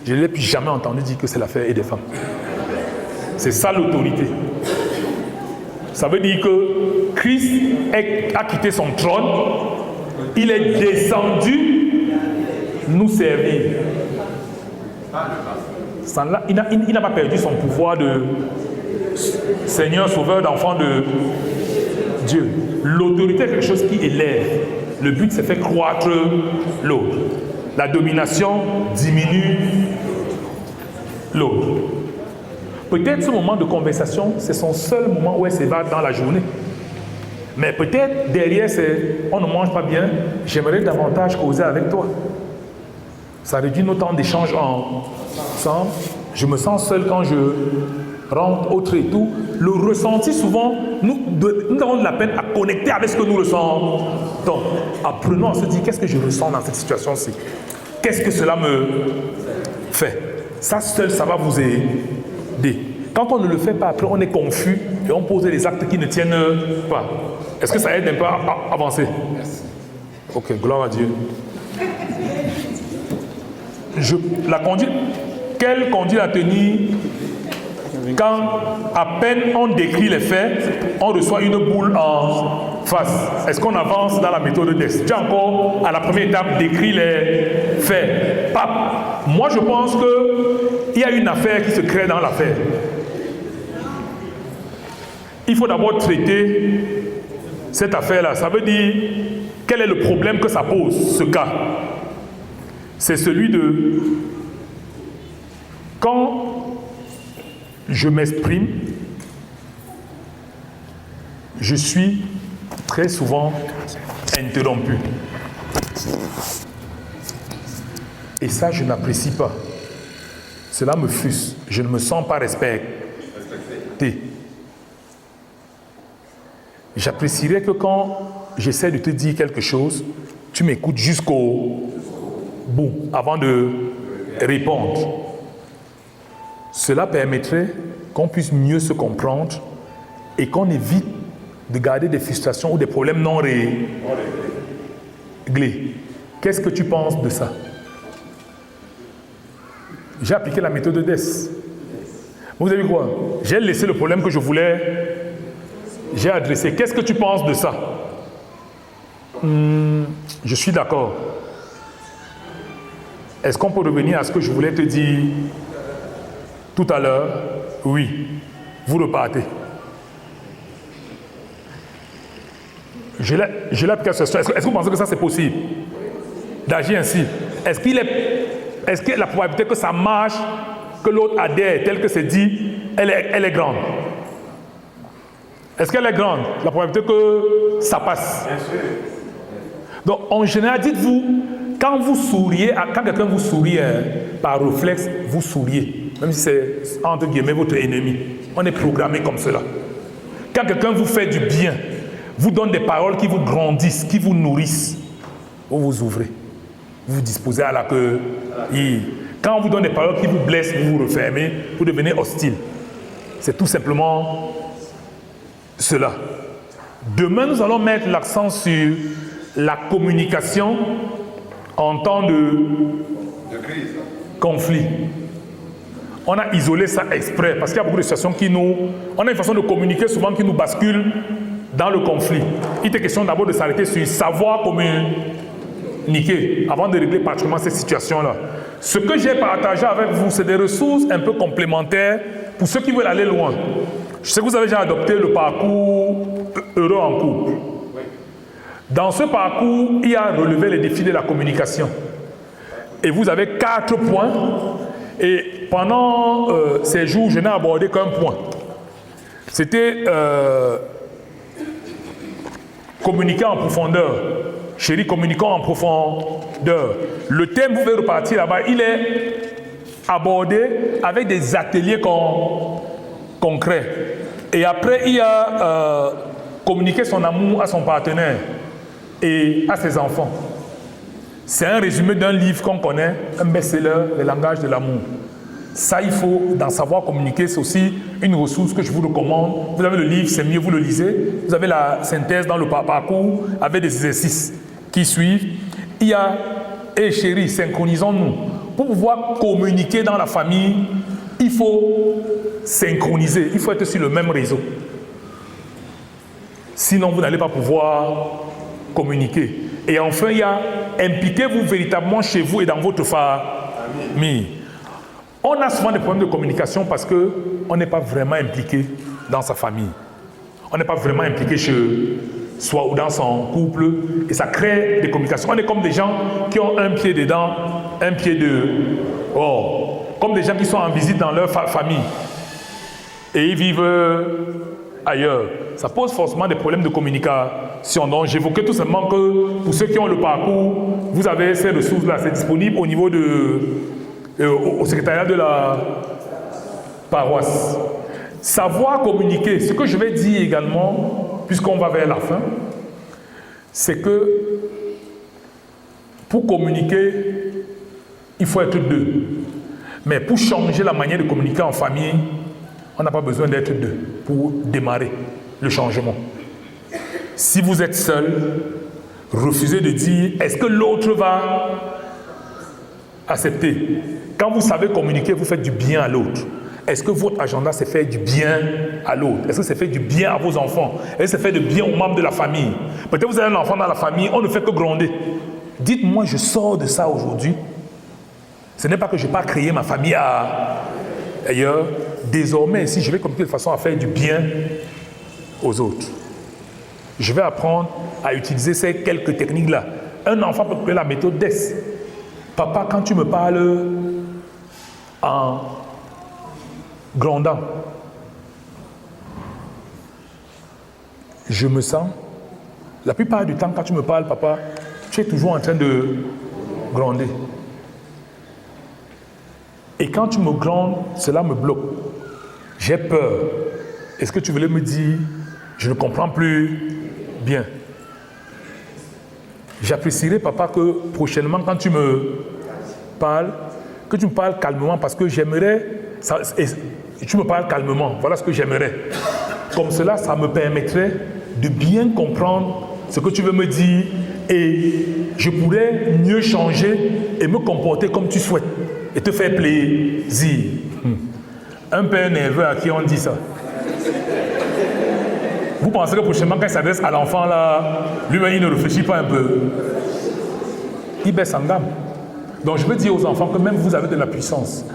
Je ne l'ai plus jamais entendu dire que c'est l'affaire des femmes. C'est ça l'autorité. Ça veut dire que Christ a quitté son trône, il est descendu nous servir. Il n'a pas perdu son pouvoir de Seigneur, Sauveur, d'enfant de Dieu. L'autorité est quelque chose qui élève. Le but, c'est faire croître l'autre. La domination diminue l'autre. Peut-être ce moment de conversation, c'est son seul moment où elle s'évade dans la journée. Mais peut-être derrière, c'est on ne mange pas bien, j'aimerais davantage causer avec toi. Ça réduit nos temps d'échange ensemble. Je me sens seul quand je rentre, autre et tout. Le ressenti, souvent, nous avons de la peine à connecter avec ce que nous ressentons. Donc, apprenons à se dire qu'est-ce que je ressens dans cette situation-ci. Qu'est-ce que cela me fait? Ça seul, ça va vous aider. Quand on ne le fait pas, après, on est confus et on pose des actes qui ne tiennent pas. Est-ce que ça aide un peu à avancer? Ok, gloire à Dieu. Quelle conduite à tenir quand à peine on décrit les faits, on reçoit une boule en face? Est-ce qu'on avance dans la méthode DES? Tu as encore à la première étape décrit les faits. Pap. Moi je pense qu'il y a une affaire qui se crée dans l'affaire. Il faut d'abord traiter cette affaire-là. Ça veut dire quel est le problème que ça pose, ce cas. C'est celui de quand je m'exprime, je suis très souvent interrompu. Et ça, je n'apprécie pas. Cela me frustre. Je ne me sens pas respecté. J'apprécierais que quand j'essaie de te dire quelque chose, tu m'écoutes jusqu'au bout, avant de répondre. Cela permettrait qu'on puisse mieux se comprendre et qu'on évite de garder des frustrations ou des problèmes non réglés. Qu'est-ce que tu penses de ça? J'ai appliqué la méthode de DES. Vous avez vu quoi? J'ai laissé le problème que je voulais, j'ai adressé. Qu'est-ce que tu penses de ça? Je suis d'accord. Est-ce qu'on peut revenir à ce que je voulais te dire tout à l'heure? Oui. Vous repartez. Je l'ai appliqué à ce stade. Est-ce que vous pensez que ça c'est possible? D'agir ainsi? Est-ce que la probabilité que ça marche, que l'autre adhère tel que c'est dit, elle est grande? Est-ce qu'elle est grande? La probabilité que ça passe? Bien sûr. Donc en général, dites-vous, quand vous souriez, quand quelqu'un vous sourit par réflexe, vous souriez. Même si c'est entre guillemets votre ennemi. On est programmé comme cela. Quand quelqu'un vous fait du bien, vous donne des paroles qui vous grandissent, qui vous nourrissent, vous vous ouvrez. Vous vous disposez à l'accueil. Quand on vous donne des paroles qui vous blessent, vous vous refermez, vous devenez hostile. C'est tout simplement cela. Demain, nous allons mettre l'accent sur la communication en temps de conflit. On a isolé ça exprès parce qu'il y a beaucoup de situations qui nous... On a une façon de communiquer souvent qui nous bascule dans le conflit. Il était question d'abord de s'arrêter sur savoir communiquer avant de régler particulièrement cette situation-là. Ce que j'ai partagé avec vous, c'est des ressources un peu complémentaires pour ceux qui veulent aller loin. Je sais que vous avez déjà adopté le parcours Heureux en couple. Dans ce parcours, il y a relevé les défis de la communication. Et vous avez 4 points. Et pendant ces jours, je n'ai abordé qu'un point. C'était communiquer en profondeur. Chérie, communiquons en profondeur. Le thème, vous pouvez repartir là-bas, il est abordé avec des ateliers concrets. Et après, il y a communiquer son amour à son partenaire et à ses enfants. C'est un résumé d'un livre qu'on connaît, un best-seller, Le langage de l'amour. Ça, il faut d'en savoir communiquer. C'est aussi une ressource que je vous recommande. Vous avez le livre, c'est mieux, vous le lisez. Vous avez la synthèse dans le parcours avec des exercices qui suivent. Il y a, chérie, synchronisons-nous. Pour pouvoir communiquer dans la famille, il faut synchroniser. Il faut être sur le même réseau. Sinon, vous n'allez pas pouvoir communiquer. Et enfin, il y a impliquez-vous véritablement chez vous et dans votre famille. On a souvent des problèmes de communication parce qu'on n'est pas vraiment impliqué dans sa famille. On n'est pas vraiment impliqué chez soi ou dans son couple. Et ça crée des communications. On est comme des gens qui ont un pied dedans, un pied dehors. Comme des gens qui sont en visite dans leur famille. Et ils vivent ailleurs. Ça pose forcément des problèmes de communication. Donc j'évoquais tout simplement que pour ceux qui ont le parcours, vous avez ces ressources-là. C'est disponible au niveau au secrétariat de la paroisse. Savoir communiquer. Ce que je vais dire également, puisqu'on va vers la fin, c'est que pour communiquer, il faut être deux. Mais pour changer la manière de communiquer en famille, on n'a pas besoin d'être deux pour démarrer le changement. Si vous êtes seul, refusez de dire est-ce que l'autre va accepter. Quand vous savez communiquer, vous faites du bien à l'autre. Est-ce que votre agenda c'est faire du bien à l'autre? Est-ce que c'est faire du bien à vos enfants? Est-ce que c'est faire du bien aux membres de la famille? Peut-être que vous avez un enfant dans la famille, on ne fait que gronder. Dites-moi, je sors de ça aujourd'hui. Ce n'est pas que je n'ai pas créé ma famille ailleurs. Désormais, si je vais communiquer de façon à faire du bien aux autres, je vais apprendre à utiliser ces quelques techniques-là. Un enfant peut trouver la méthode DES. Papa, quand tu me parles en grondant, je me sens, la plupart du temps, quand tu me parles, papa, tu es toujours en train de gronder. Et quand tu me grondes, cela me bloque. J'ai peur. Est-ce que tu voulais me dire, je ne comprends plus bien. J'apprécierais, papa, que prochainement, quand tu me parles, que tu me parles calmement, parce que j'aimerais, tu me parles calmement, voilà ce que j'aimerais. Comme cela, ça me permettrait de bien comprendre ce que tu veux me dire et je pourrais mieux changer et me comporter comme tu souhaites et te faire plaisir. Un père nerveux à qui on dit ça. Vous pensez que prochainement, quand il s'adresse à l'enfant, là, lui-même, il ne réfléchit pas un peu. Il baisse en gamme. Donc, je veux dire aux enfants que même vous avez de la puissance.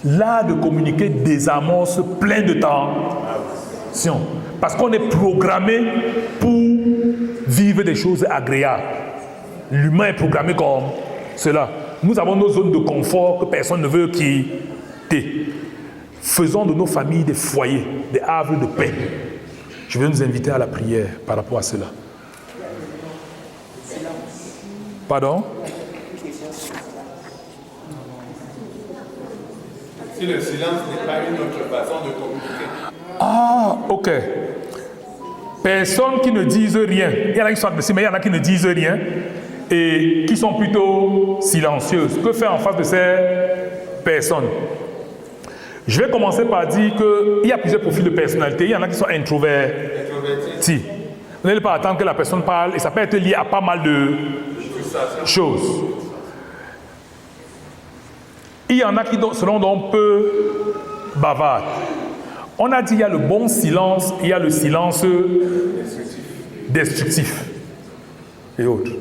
L'art de communiquer désamorce plein de tension. Parce qu'on est programmé pour vivre des choses agréables. L'humain est programmé comme cela. Nous avons nos zones de confort que personne ne veut quitter. Faisons de nos familles des foyers, des havres de paix. Je vais nous inviter à la prière par rapport à cela. Pardon? Si le silence n'est pas une autre façon de communiquer. Ah, ok. Personnes qui ne disent rien. Il y en a qui sont agressifs, mais il y en a qui ne disent rien et qui sont plutôt silencieuses. Que faire en face de ces personnes? Je vais commencer par dire qu'il y a plusieurs profils de personnalité. Il y en a qui sont introvertis. Vous n'allez pas attendre que la personne parle et ça peut être lié à pas mal de choses. Il y en a qui, selon nous, peu bavardent. On a dit qu'il y a le bon silence, il y a le silence destructif et autres.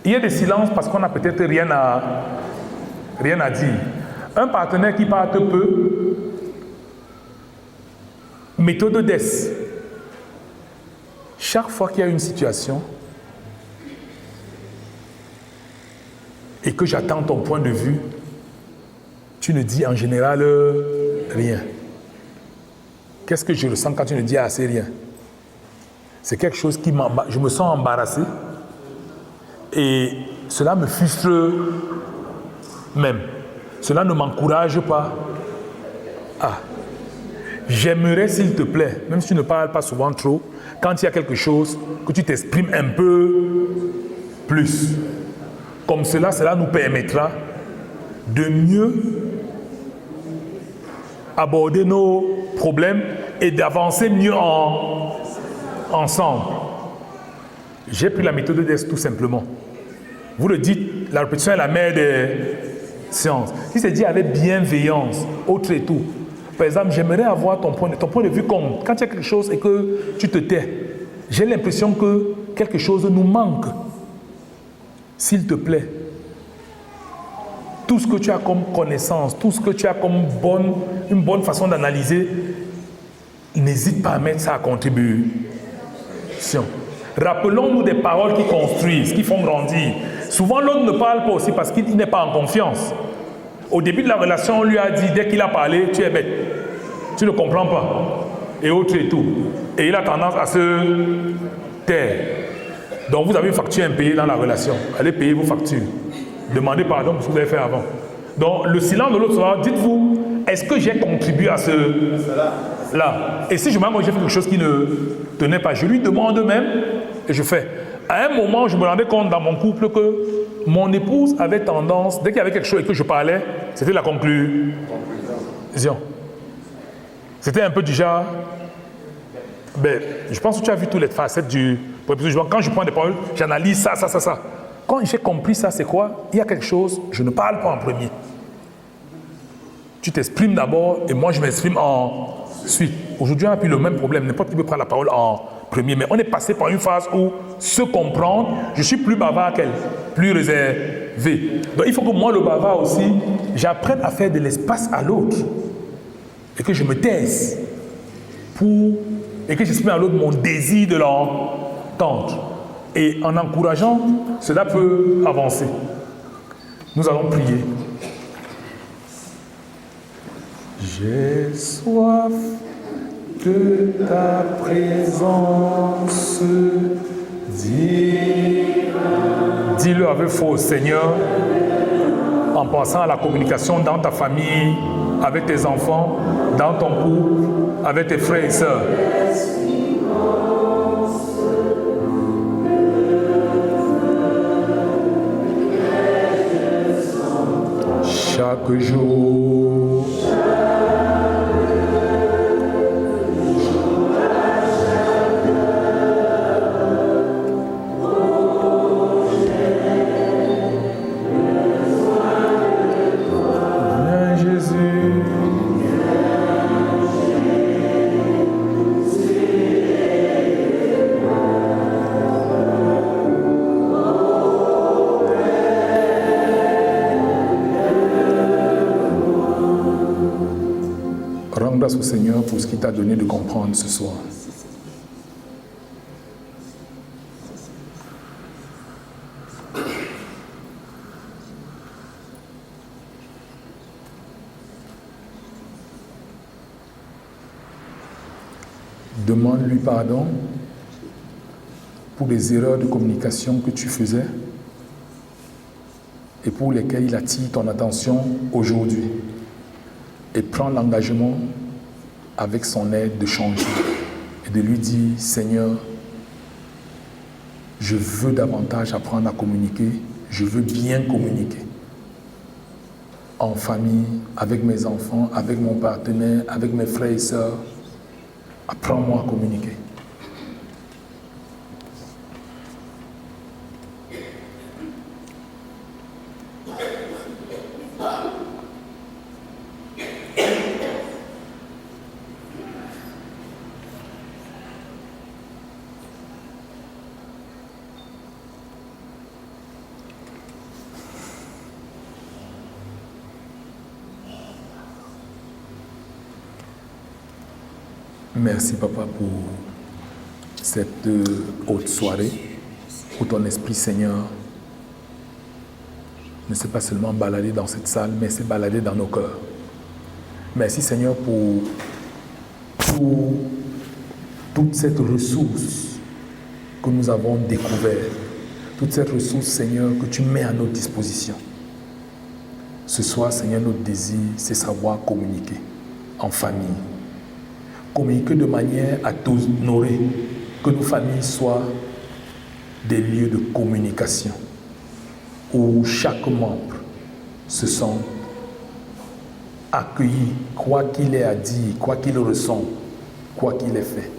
Il y a des silences parce qu'on n'a peut-être rien à dire. Un partenaire qui parle peu, méthode DES. Chaque fois qu'il y a une situation et que j'attends ton point de vue, tu ne dis en général rien. Qu'est-ce que je ressens quand tu ne dis assez rien? C'est quelque chose qui m'embarrasse. Je me sens embarrassé et cela me frustre même. Cela ne m'encourage pas. Ah, j'aimerais s'il te plaît, même si tu ne parles pas souvent trop, quand il y a quelque chose, que tu t'exprimes un peu plus. Comme cela nous permettra de mieux aborder nos problèmes et d'avancer mieux ensemble. J'ai pris la méthode DES tout simplement. Vous le dites, la répétition est la mère des sciences. Si c'est dit avec bienveillance, autre et tout. Par exemple, j'aimerais avoir ton point de vue compte. Quand il y a quelque chose et que tu te tais, j'ai l'impression que quelque chose nous manque. S'il te plaît, tout ce que tu as comme connaissance, tout ce que tu as comme une bonne façon d'analyser, n'hésite pas à mettre ça à contribution. Rappelons-nous des paroles qui construisent, qui font grandir. Souvent, l'autre ne parle pas aussi parce qu'il n'est pas en confiance. Au début de la relation, on lui a dit, dès qu'il a parlé, tu es bête. Tu ne comprends pas. Et autre et tout. Et il a tendance à se taire. Donc, vous avez une facture impayée dans la relation. Allez payer vos factures. Demandez pardon pour ce que vous avez fait avant. Donc, le silence de l'autre soir, dites-vous, est-ce que j'ai contribué à cela? Et si je j'ai fait quelque chose qui ne tenait pas, je lui demande même et je fais. À un moment, je me rendais compte dans mon couple que mon épouse avait tendance, dès qu'il y avait quelque chose et que je parlais, c'était la conclusion. C'était un peu du genre, je pense que tu as vu toutes les facettes du préposition. Quand je prends des paroles, j'analyse ça. Quand j'ai compris ça, c'est quoi? Il y a quelque chose, je ne parle pas en premier. Tu t'exprimes d'abord et moi je m'exprime ensuite. Aujourd'hui, on a plus le même problème. N'importe qui peut prendre la parole en premier. Mais on est passé par une phase où se comprendre, je suis plus bavard qu'elle, plus réservé. Donc il faut que moi, le bavard aussi, j'apprenne à faire de l'espace à l'autre. Et que je me taise et que j'exprime à l'autre mon désir de l'entendre. Et en encourageant, cela peut avancer. Nous allons prier. J'ai soif de ta présence. Dis-le avec force, Seigneur, en pensant à la communication dans ta famille, avec tes enfants, dans ton couple, avec tes frères et sœurs. Chaque jour, grâce au Seigneur pour ce qu'il t'a donné de comprendre ce soir. Demande-lui pardon pour les erreurs de communication que tu faisais et pour lesquelles il attire ton attention aujourd'hui. Et prends l'engagement avec son aide de changer et de lui dire, Seigneur, je veux davantage apprendre à communiquer, je veux bien communiquer en famille, avec mes enfants, avec mon partenaire, avec mes frères et sœurs. Apprends-moi à communiquer. Merci, Papa, pour cette haute soirée où ton Esprit, Seigneur, ne s'est pas seulement baladé dans cette salle, mais s'est baladé dans nos cœurs. Merci, Seigneur, pour toute cette ressource que nous avons découverte, toute cette ressource, Seigneur, que tu mets à notre disposition. Ce soir, Seigneur, notre désir, c'est savoir communiquer en famille. Communiquer de manière à t'honorer, que nos familles soient des lieux de communication où chaque membre se sent accueilli, quoi qu'il ait à dire, quoi qu'il ressent, quoi qu'il ait fait,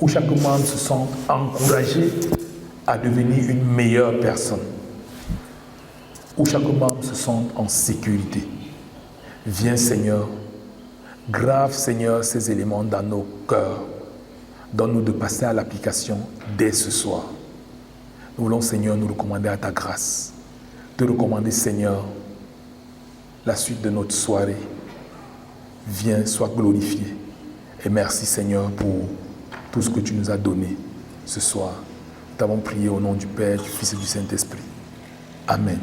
où chaque membre se sent encouragé à devenir une meilleure personne, où chaque membre se sent en sécurité. Viens, Seigneur, grave, Seigneur, ces éléments dans nos cœurs. Donne-nous de passer à l'application dès ce soir. Nous voulons, Seigneur, nous recommander à ta grâce. Te recommander, Seigneur, la suite de notre soirée. Viens, sois glorifié. Et merci, Seigneur, pour tout ce que tu nous as donné ce soir. Nous t'avons prié au nom du Père, du Fils et du Saint-Esprit. Amen.